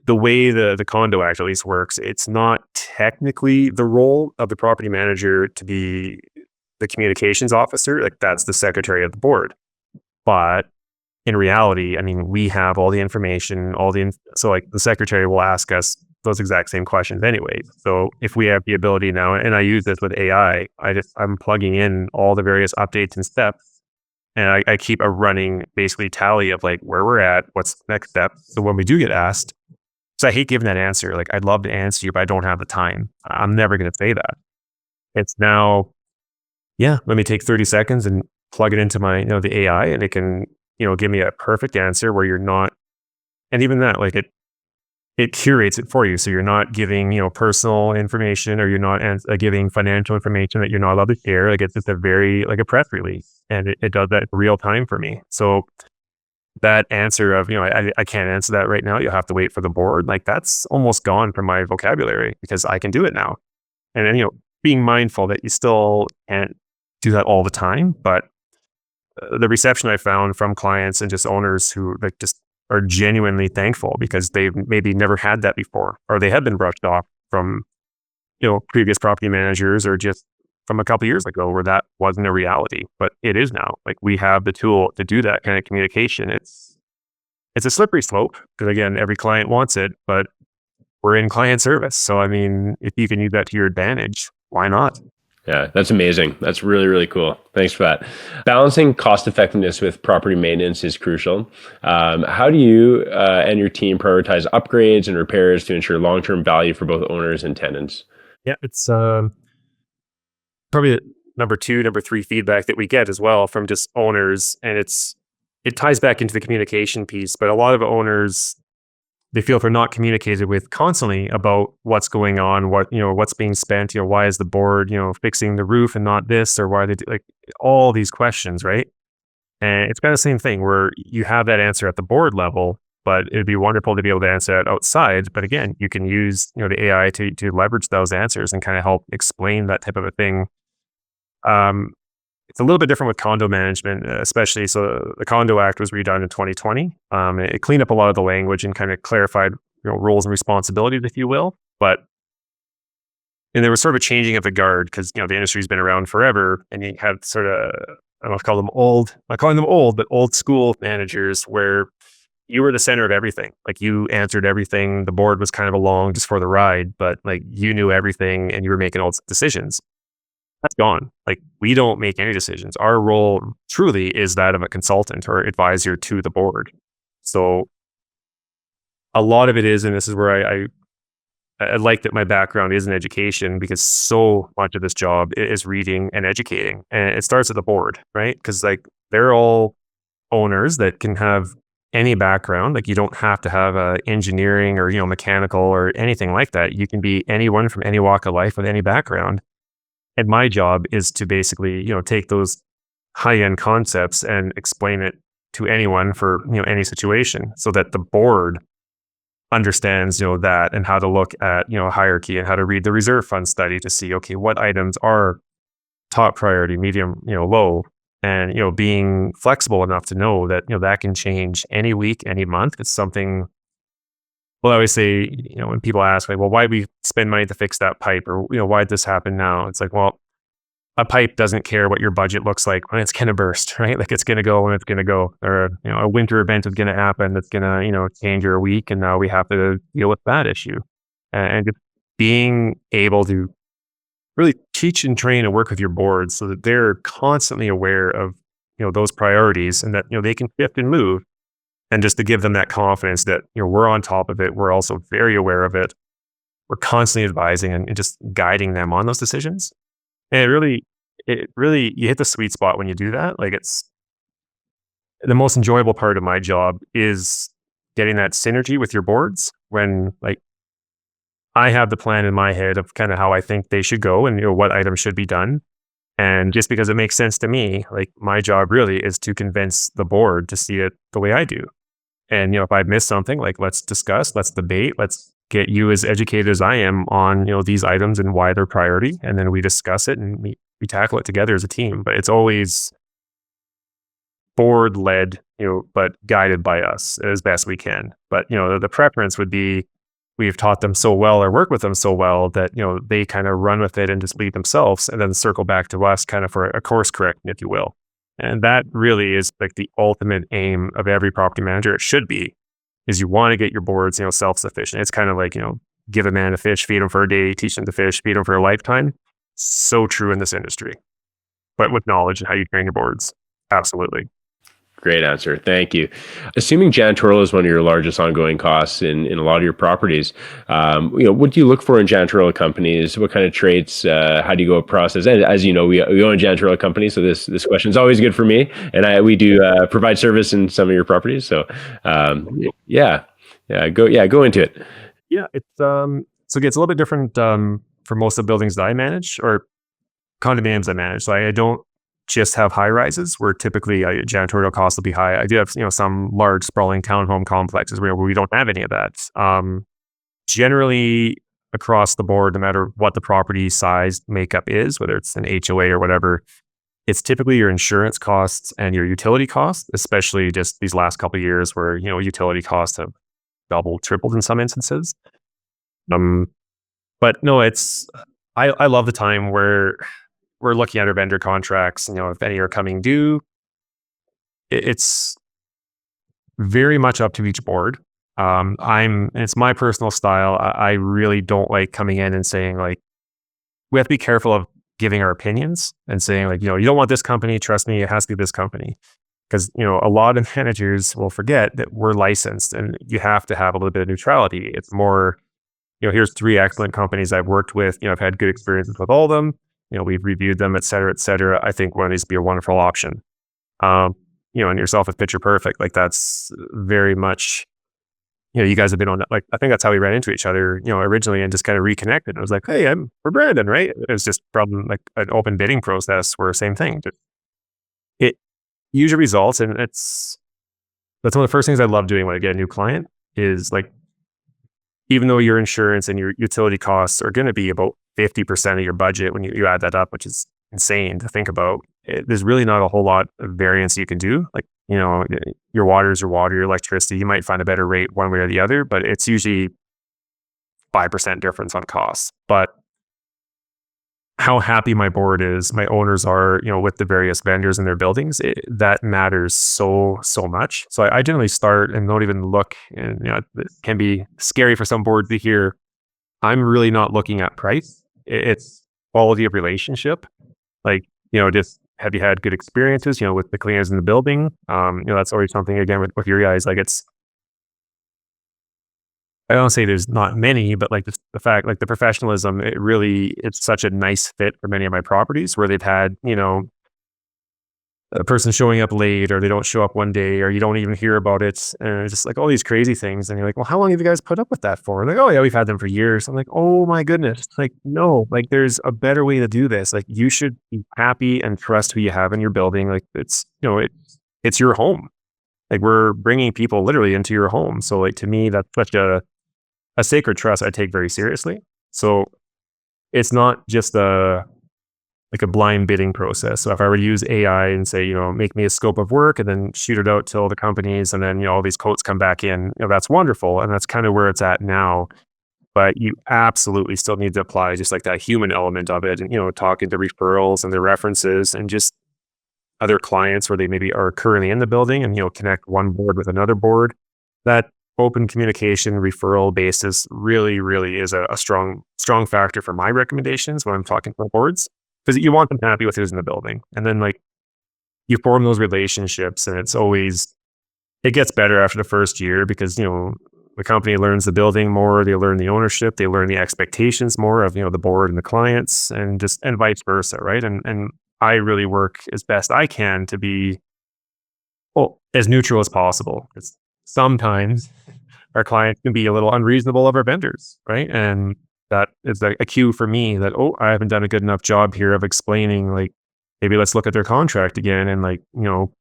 The way the Condo Act at least works, it's not technically the role of the property manager to be the communications officer. Like that's the secretary of the board. But in reality, I memean, we have all the information, so like the secretary will ask us those exact same questions anyway. So if we have the ability now, and I use this with AI, I'm plugging in all the various updates and steps. And I keep a running basically tally of like where we're at, what's the next step. So when we do get asked, so I hate giving that answer. Like I'd love to answer you, but I don't have the time. I'm never going to say that. It's now, yeah, let me take 30 seconds and plug it into my, the AI and it can, give me a perfect answer where you're not, and even that, like it curates it for you. So you're not giving, personal information or you're not giving financial information that you're not allowed to share. Like it's just like a press release and it does that real time for me. So that answer of, I can't answer that right now. You'll have to wait for the board. Like that's almost gone from my vocabulary because I can do it now. And then, being mindful that you still can't do that all the time. But the reception I found from clients and just owners who like just are genuinely thankful because they've maybe never had that before, or they have been brushed off from, previous property managers or just from a couple of years ago where that wasn't a reality, but it is now. Like we have the tool to do that kind of communication. It's a slippery slope because again, every client wants it, but we're in client service. So, I mean, if you can use that to your advantage, why not? Yeah, that's amazing. That's really, really cool. Thanks for that. Balancing cost effectiveness with property maintenance is crucial. How do you and your team prioritize upgrades and repairs to ensure long-term value for both owners and tenants? Yeah, it's probably number 2, number 3 feedback that we get as well from just owners. And it ties back into the communication piece, but a lot of owners, they feel if they're not communicated with constantly about what's going on, what's being spent, why is the board, fixing the roof and not this, or why are they like all these questions, right? And it's kind of the same thing where you have that answer at the board level, but it'd be wonderful to be able to answer that outside. But again, you can use, the AI to leverage those answers and kind of help explain that type of a thing. It's a little bit different with condo management, especially. So the Condo Act was redone in 2020. It cleaned up a lot of the language and kind of clarified, roles and responsibilities, if you will. And there was sort of a changing of the guard because, the industry's been around forever, and you had sort of, I don't know if I call them old, but old school managers where, you were the center of everything. Like you answered everything. The board was kind of along just for the ride, but like you knew everything and you were making all the decisions. That's gone. Like we don't make any decisions. Our role truly is that of a consultant or advisor to the board. So a lot of it is, and this is where I like that my background is in education, because so much of this job is reading and educating, and it starts at the board, right? Because like they're all owners that can have any background. Like you don't have to have engineering or mechanical or anything like that. You can be anyone from any walk of life with any background. And my job is to basically take those high end concepts and explain it to anyone for any situation, so that the board understands that, and how to look at hierarchy, and how to read the reserve fund study to see, okay, what items are top priority, medium, low, and being flexible enough to know that that can change any week, any month. It's something. Well, I always say, when people ask like, well, why did we spend money to fix that pipe, or why did this happen now? It's like, well, a pipe doesn't care what your budget looks like when it's going to burst, right? Like it's going to go when it's going to go, or a winter event is going to happen that's going to change your week, and now we have to deal with that issue. And just being able to really teach and train and work with your board so that they're constantly aware of those priorities, and that they can shift and move, and just to give them that confidence that we're on top of it, we're also very aware of it, we're constantly advising and just guiding them on those decisions. And it really, you hit the sweet spot when you do that. Like it's the most enjoyable part of my job is getting that synergy with your boards, when like I have the plan in my head of kind of how I think they should go, and what items should be done. And just because it makes sense to me, like my job really is to convince the board to see it the way I do. And if I miss something, like let's discuss, let's debate, let's get you as educated as I am on these items and why they're priority, and then we discuss it and we tackle it together as a team. But it's always board led, but guided by us as best we can. But the preference would be, we've taught them so well or work with them so well that they kind of run with it and just lead themselves, and then circle back to us kind of for a course correction, if you will. And that really is like the ultimate aim of every property manager. It should be, is you want to get your boards self-sufficient. It's kind of like give a man a fish, feed him for a day, teach him to fish, feed him for a lifetime. So true in this industry, but with knowledge and how you train your boards. Absolutely. Great answer. Thank you. Assuming janitorial is one of your largest ongoing costs in a lot of your properties, what do you look for in janitorial companies? What kind of traits? How do you go about process? And as you know, we own a janitorial company, so this question is always good for me. And we do provide service in some of your properties. So go into it. Yeah, it's so it gets a little bit different for most of the buildings that I manage, or condominiums I manage. So I don't just have high rises where typically janitorial costs will be high. I do have some large sprawling townhome complexes where we don't have any of that. Generally across the board, no matter what the property size makeup is, whether it's an HOA or whatever, it's typically your insurance costs and your utility costs, especially just these last couple of years where utility costs have doubled, tripled in some instances. But no, I love the time where we're looking at our vendor contracts, if any are coming due. It's very much up to each board. It's my personal style. I really don't like coming in and saying like, we have to be careful of giving our opinions and saying like, you don't want this company, trust me, it has to be this company. Because, a lot of managers will forget that we're licensed and you have to have a little bit of neutrality. It's more, here's 3 excellent companies I've worked with. I've had good experiences with all of them. We've reviewed them, et cetera, et cetera. I think one of these would be a wonderful option. And yourself is picture perfect. Like that's very much, you guys have been on that. Like, I think that's how we ran into each other, originally, and just kind of reconnected. I was like, hey, we're Brandon, right? It was just from like an open bidding process where same thing. It usually results, and that's one of the first things I love doing when I get a new client is like, even though your insurance and your utility costs are going to be about 50% of your budget when you add that up, which is insane to think about, there's really not a whole lot of variance you can do. Like, your water is your water, your electricity, you might find a better rate one way or the other, but it's usually 5% difference on costs. But how happy my board is, my owners are, with the various vendors in their buildings, that matters so much. So I generally start and don't even look, and it can be scary for some boards to hear. I'm really not looking at price. It's quality of relationship. Like, just have you had good experiences, with the cleaners in the building? That's always something again with your guys. Like I don't say there's not many, but like the fact, like the professionalism, it's such a nice fit for many of my properties where they've had, a person showing up late or they don't show up one day or you don't even hear about it. And it's just like all these crazy things. And you're like, well, how long have you guys put up with that for? Like, oh yeah, we've had them for years. I'm like, oh my goodness. Like, no, like there's a better way to do this. Like you should be happy and trust who you have in your building. Like it's your home. Like we're bringing people literally into your home. So like to me, that's such a sacred trust I take very seriously. So it's not just like a blind bidding process. So if I were to use AI and say, make me a scope of work and then shoot it out to all the companies and then, all these quotes come back in, that's wonderful. And that's kind of where it's at now. But you absolutely still need to apply just like that human element of it and, talking to referrals and their references and just other clients where they maybe are currently in the building and, connect one board with another board. That open communication referral basis really is a strong factor for my recommendations when I'm talking to boards, because you want them happy with who's in the building. And then like you form those relationships and it gets better after the first year because, the company learns the building more, they learn the ownership, they learn the expectations more of, the board and the clients and vice versa. Right. And I really work as best I can to be as neutral as possible. Because sometimes our clients can be a little unreasonable of our vendors, right? And that is a cue for me that, I haven't done a good enough job here of explaining, like, maybe let's look at their contract again and like,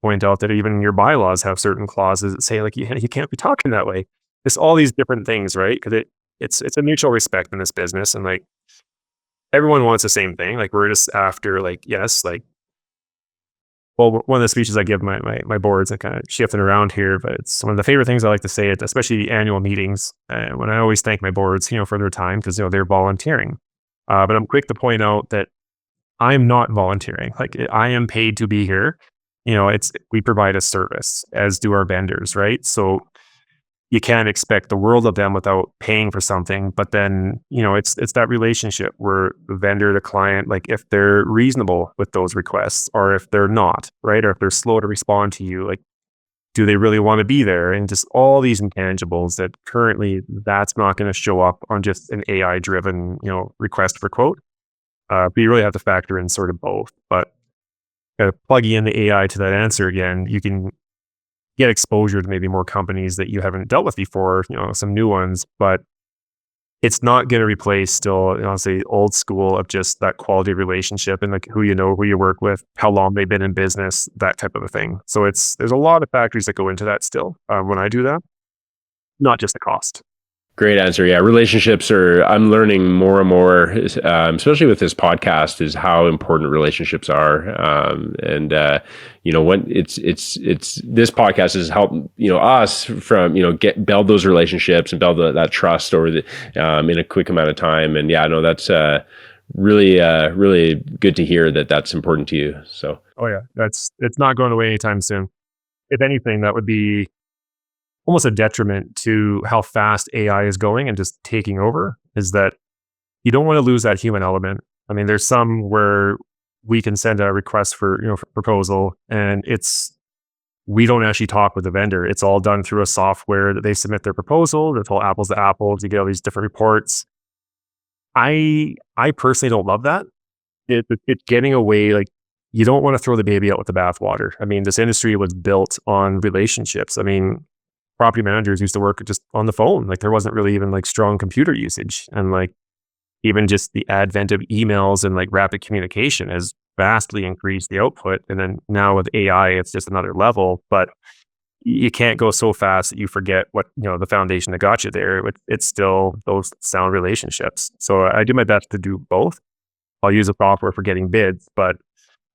point out that even your bylaws have certain clauses that say like, you can't be talking that way. It's all these different things, right? Because it's a mutual respect in this business. And like, everyone wants the same thing. Like we're just after like, yes, like, well, one of the speeches I give my boards, and kind of shifting around here, but it's one of the favorite things I like to say, especially the annual meetings, when I always thank my boards, for their time because they're volunteering. But I'm quick to point out that I'm not volunteering. Like I am paid to be here. We provide a service, as do our vendors, right? So you can't expect the world of them without paying for something. But then, it's that relationship where the vendor to client, like if they're reasonable with those requests or if they're not, right? Or if they're slow to respond to you, like, do they really want to be there? And just all these intangibles that currently that's not going to show up on just an AI driven, request for quote. But you really have to factor in sort of both. But plugging in the AI to that answer again, you can get exposure to maybe more companies that you haven't dealt with before, some new ones, but it's not going to replace still, I'll say old school of just that quality relationship and like who you work with, how long they've been in business, that type of a thing. So there's a lot of factors that go into that still when I do that, not just the cost. Great answer. Yeah, relationships I'm learning more and more, especially with this podcast, is how important relationships are. When it's this podcast has helped, us from, build those relationships and build that trust in a quick amount of time. And yeah, no, that's really good to hear that that's important to you. So. Oh yeah, it's not going away anytime soon. If anything, that would be almost a detriment to how fast AI is going and just taking over, is that you don't want to lose that human element. I mean, there's some where we can send a request for proposal and we don't actually talk with the vendor. It's all done through a software that they submit their proposal. It's all apples to apples. You get all these different reports. I personally don't love that. It's getting away. Like, you don't want to throw the baby out with the bathwater. I mean, this industry was built on relationships. I mean, property managers used to work just on the phone. Like there wasn't really even like strong computer usage. And like even just the advent of emails and like rapid communication has vastly increased the output. And then now with AI, it's just another level, but you can't go so fast that you forget what, the foundation that got you there. It's still those sound relationships. So I do my best to do both. I'll use a software for getting bids, but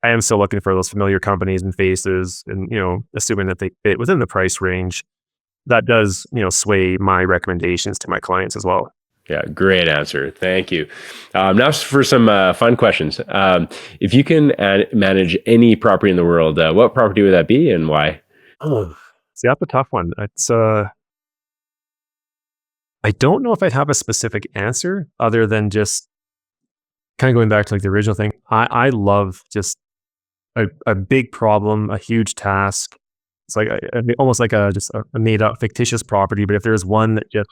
I am still looking for those familiar companies and faces and, assuming that they fit within the price range. That does, sway my recommendations to my clients as well. Yeah, great answer. Thank you. Now for some fun questions. If you can manage any property in the world, what property would that be and why? Oh, see, that's a tough one. It's I don't know if I'd have a specific answer other than just kind of going back to like the original thing. I love just a big problem, a huge task. It's like almost like a made up fictitious property. But if there's one that just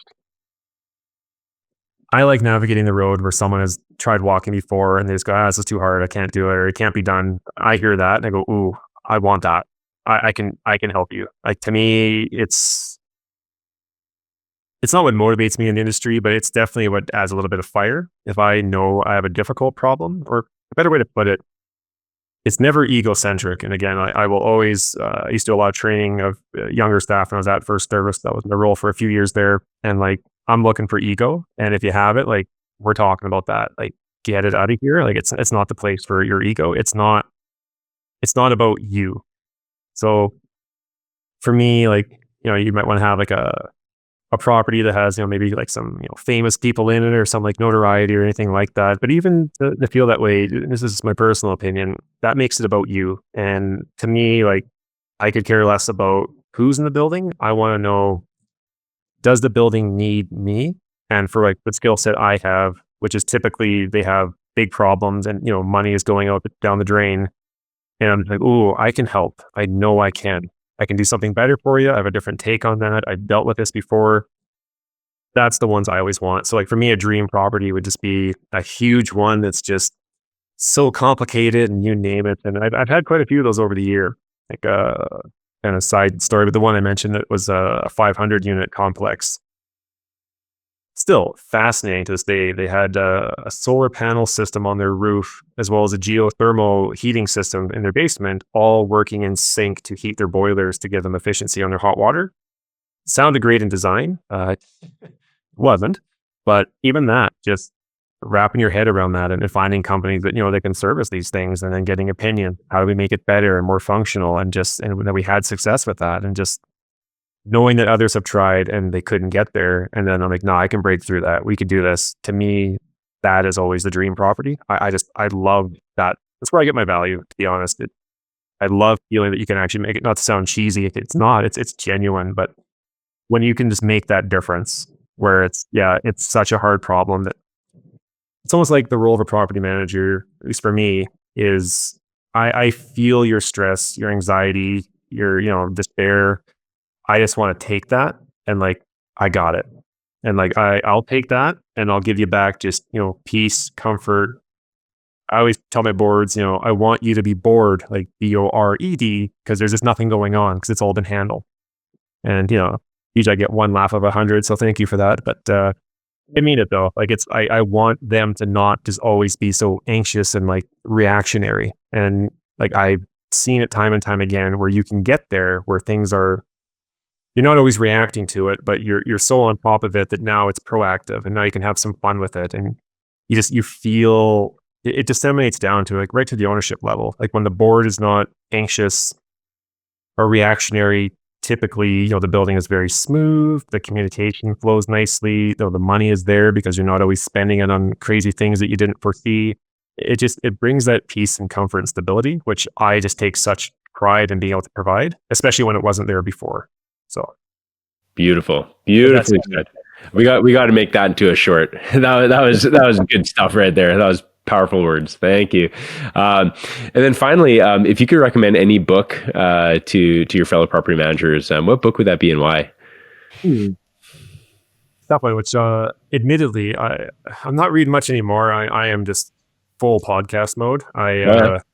I like navigating the road where someone has tried walking before and they just go, this is too hard. I can't do it, or it can't be done. I hear that and I go, ooh, I want that. I can help you. Like to me, it's not what motivates me in the industry, but it's definitely what adds a little bit of fire. If I know I have a difficult problem, or a better way to put it, it's never egocentric. And again, I will always, I used to do a lot of training of younger staff when I was at First Service. That was my role for a few years there. And like, I'm looking for ego. And if you have it, like we're talking about that, like get it out of here. Like it's not the place for your ego. It's not about you. So for me, like, you might want to have like a property that has, maybe like some, famous people in it or some like notoriety or anything like that. But even to feel that way, this is my personal opinion, that makes it about you. And to me, like, I could care less about who's in the building. I want to know, does the building need me? And for like the skill set I have, which is typically they have big problems and, money is going out down the drain. And I'm like, ooh, I can help. I know I can. I can do something better for you. I have a different take on that. I've dealt with this before. That's the ones I always want. So like for me, a dream property would just be a huge one that's just so complicated and you name it. And I've had quite a few of those over the year. Like kind of side story, but the one I mentioned, it was a 500 unit complex. Still fascinating to this day. They had a solar panel system on their roof, as well as a geothermal heating system in their basement, all working in sync to heat their boilers to give them efficiency on their hot water. Sounded great in design. Wasn't, but even that, just wrapping your head around that and finding companies that, they can service these things and then getting opinion. How do we make it better and more functional? And that we had success with that, and just knowing that others have tried and they couldn't get there. And then I'm like, no, I can break through that. We could do this. To me, that is always the dream property. I love that. That's where I get my value, to be honest. I love feeling that you can actually make it, not to sound cheesy. It's not, it's genuine, but when you can just make that difference where it's such a hard problem that it's almost like the role of a property manager, at least for me, is I feel your stress, your anxiety, your, despair. I just want to take that and like, I got it. And like, I'll take that and I'll give you back just, peace, comfort. I always tell my boards, I want you to be bored, like BORED, because there's just nothing going on because it's all been handled. And, usually I get one laugh of 100. So thank you for that. But, I mean it though. Like I want them to not just always be so anxious and like reactionary. And like, I've seen it time and time again where you can get there where things are, you're not always reacting to it, but you're so on top of it that now it's proactive and now you can have some fun with it. And you feel it disseminates down to like right to the ownership level. Like when the board is not anxious or reactionary, typically, the building is very smooth. The communication flows nicely. The money is there because you're not always spending it on crazy things that you didn't foresee. It brings that peace and comfort and stability, which I just take such pride in being able to provide, especially when it wasn't there before. So beautiful said. We got to make that into a short. That was good stuff right there. That was powerful words. Thank you. And then finally, if you could recommend any book to your fellow property managers, what book would that be and why? That one, which admittedly, I'm not reading much anymore. I am just full podcast mode. It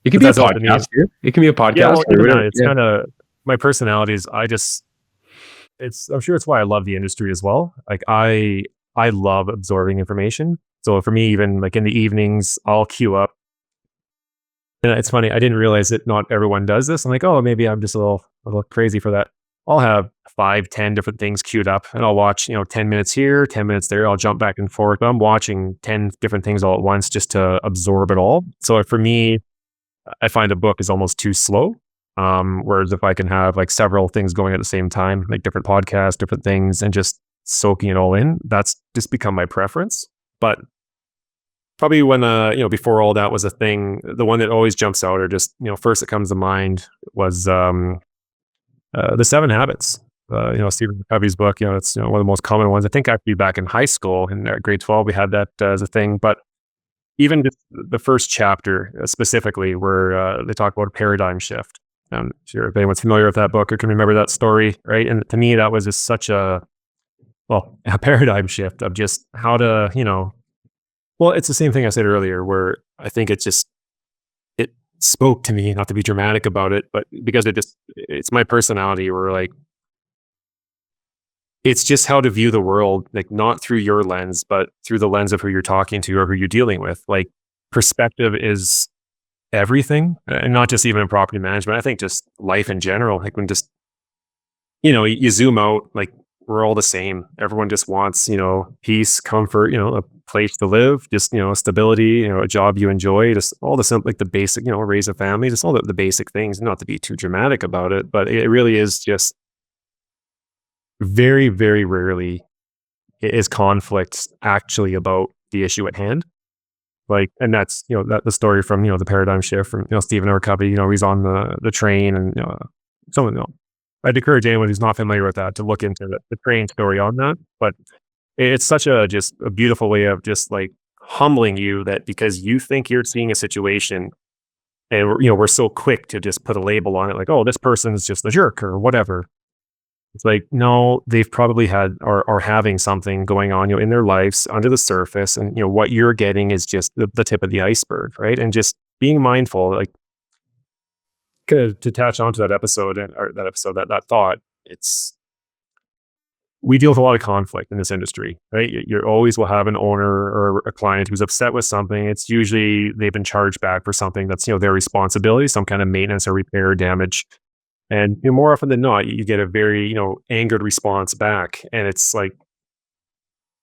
can be a podcast. It can be a podcast. Yeah, well, it's kind of my personality is I'm sure it's why I love the industry as well. Like I love absorbing information. So for me, even like in the evenings, I'll queue up. And it's funny, I didn't realize that not everyone does this. I'm like, oh, maybe I'm just a little crazy for that. I'll have 5-10 different things queued up and I'll watch, 10 minutes here, 10 minutes there. I'll jump back and forth. But I'm watching 10 different things all at once just to absorb it all. So for me, I find a book is almost too slow. Whereas if I can have like several things going at the same time, like different podcasts, different things, and just soaking it all in. That's just become my preference. But probably when, before all that was a thing, the one that always jumps out or just, first that comes to mind was The 7 Habits. Stephen Covey's book, it's one of the most common ones. I think actually back in high school in grade 12, we had that as a thing. But even just the first chapter specifically where they talk about a paradigm shift. I'm sure if anyone's familiar with that book or can remember that story, right? And to me, that was just such a paradigm shift of just how to, it's the same thing I said earlier, where I think it spoke to me, not to be dramatic about it, but because it's my personality where like, it's just how to view the world, like not through your lens, but through the lens of who you're talking to or who you're dealing with. Like perspective is everything, and not just even in property management. I think just life in general. Like when just, you zoom out, like we're all the same. Everyone just wants, peace, comfort, a place to live, just, stability, a job you enjoy, just all the simple, like the basic, raise a family, just all the basic things, not to be too dramatic about it, but it really is just very, very rarely is conflict actually about the issue at hand. Like, and that's, that the story from, the paradigm shift from, Stephen Covey, he's on the train and, someone, I'd encourage anyone who's not familiar with that to look into the train story on that. But it's such just a beautiful way of just like humbling you that because you think you're seeing a situation and we're so quick to just put a label on it, like, oh, this person's just a jerk or whatever. It's like, no, they've probably had or are having something going on, in their lives under the surface. And, what you're getting is just the tip of the iceberg, right? And just being mindful, like to attach onto that episode or that thought, we deal with a lot of conflict in this industry, right? You always will have an owner or a client who's upset with something. It's usually they've been charged back for something that's, their responsibility, some kind of maintenance or repair or damage. And more often than not, you get a very, angered response back. And it's like,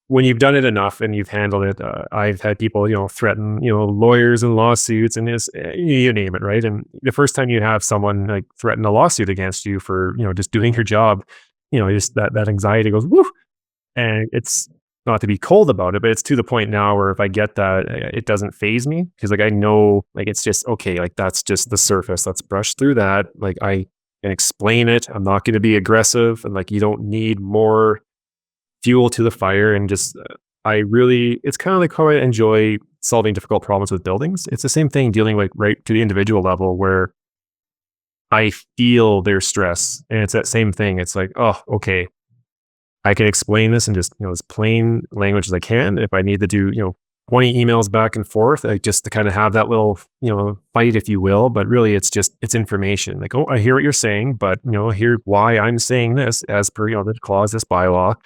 when you've done it enough and you've handled it, I've had people, threaten, lawyers and lawsuits and you name it, right? And the first time you have someone like threaten a lawsuit against you for, just doing your job, just that anxiety goes, woo. And it's not to be cold about it, but it's to the point now where if I get that, it doesn't faze me because like, I know, like, it's just, okay, like that's just the surface. Let's brush through that. Like I can explain it. I'm not going to be aggressive. And like, you don't need more fuel to the fire. And just, it's kind of like how I enjoy solving difficult problems with buildings. It's the same thing dealing like right to the individual level where I feel their stress. And it's that same thing. It's like, oh, okay, I can explain this in just, as plain language as I can. If I need to do, 20 emails back and forth, like just to kind of have that little, fight, if you will. But really, it's information. Like, oh, I hear what you're saying, but, hear why I'm saying this as per, the clause, this bylaw.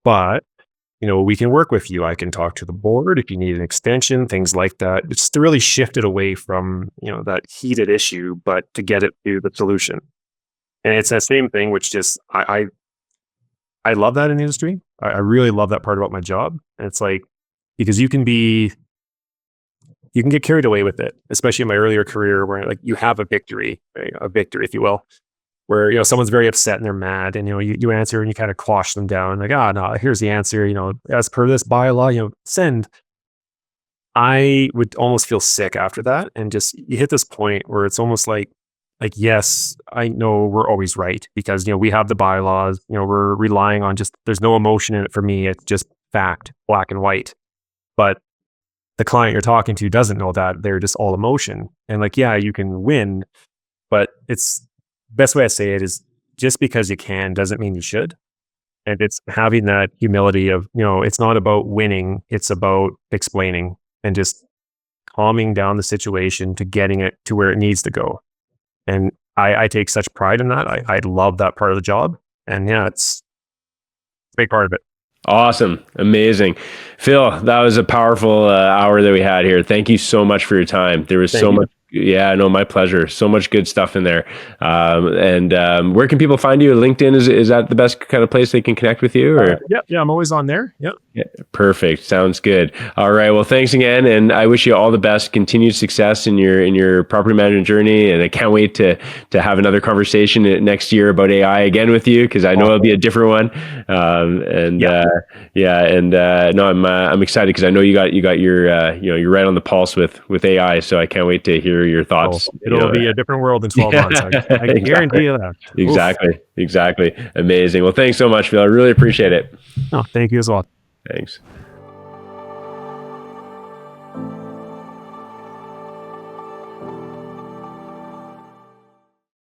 But, we can work with you. I can talk to the board if you need an extension, things like that. It's just to really shift it away from, that heated issue, but to get it to the solution. And it's that same thing, which just, I love that in the industry. I really love that part about my job. And it's like, because you can get carried away with it, especially in my earlier career where like you have a victory, if you will, where, someone's very upset and they're mad and, you answer and you kind of quash them down like, no, here's the answer, as per this bylaw, send. I would almost feel sick after that. And just, you hit this point where it's almost like, yes, I know we're always right because, we have the bylaws, we're relying on there's no emotion in it for me. It's just fact, black and white. But the client you're talking to doesn't know that. They're just all emotion. And like, yeah, you can win, but it's best way I say it is just because you can doesn't mean you should. And it's having that humility of, it's not about winning. It's about explaining and just calming down the situation to getting it to where it needs to go. And I take such pride in that. I love that part of the job. And yeah, it's a big part of it. Awesome. Amazing. Phil, that was a powerful hour that we had here. Thank you so much for your time. There was so much Yeah, no, my pleasure. So much good stuff in there. Where can people find you? LinkedIn, is that the best kind of place they can connect with you? Or Yeah, I'm always on there. Yep. yeah, perfect. Sounds good. All right. Well, thanks again, and I wish you all the best, continued success in your property management journey. And I can't wait to have another conversation next year about AI again with you, because I know it'll be a different one. No, I'm excited because I know you got your you're right on the pulse with AI. So I can't wait to hear your thoughts. It'll be a different world in 12 months. I guarantee you that. Exactly. Amazing. Well, thanks so much, Phil. I really appreciate it. No, thank you as well. Thanks.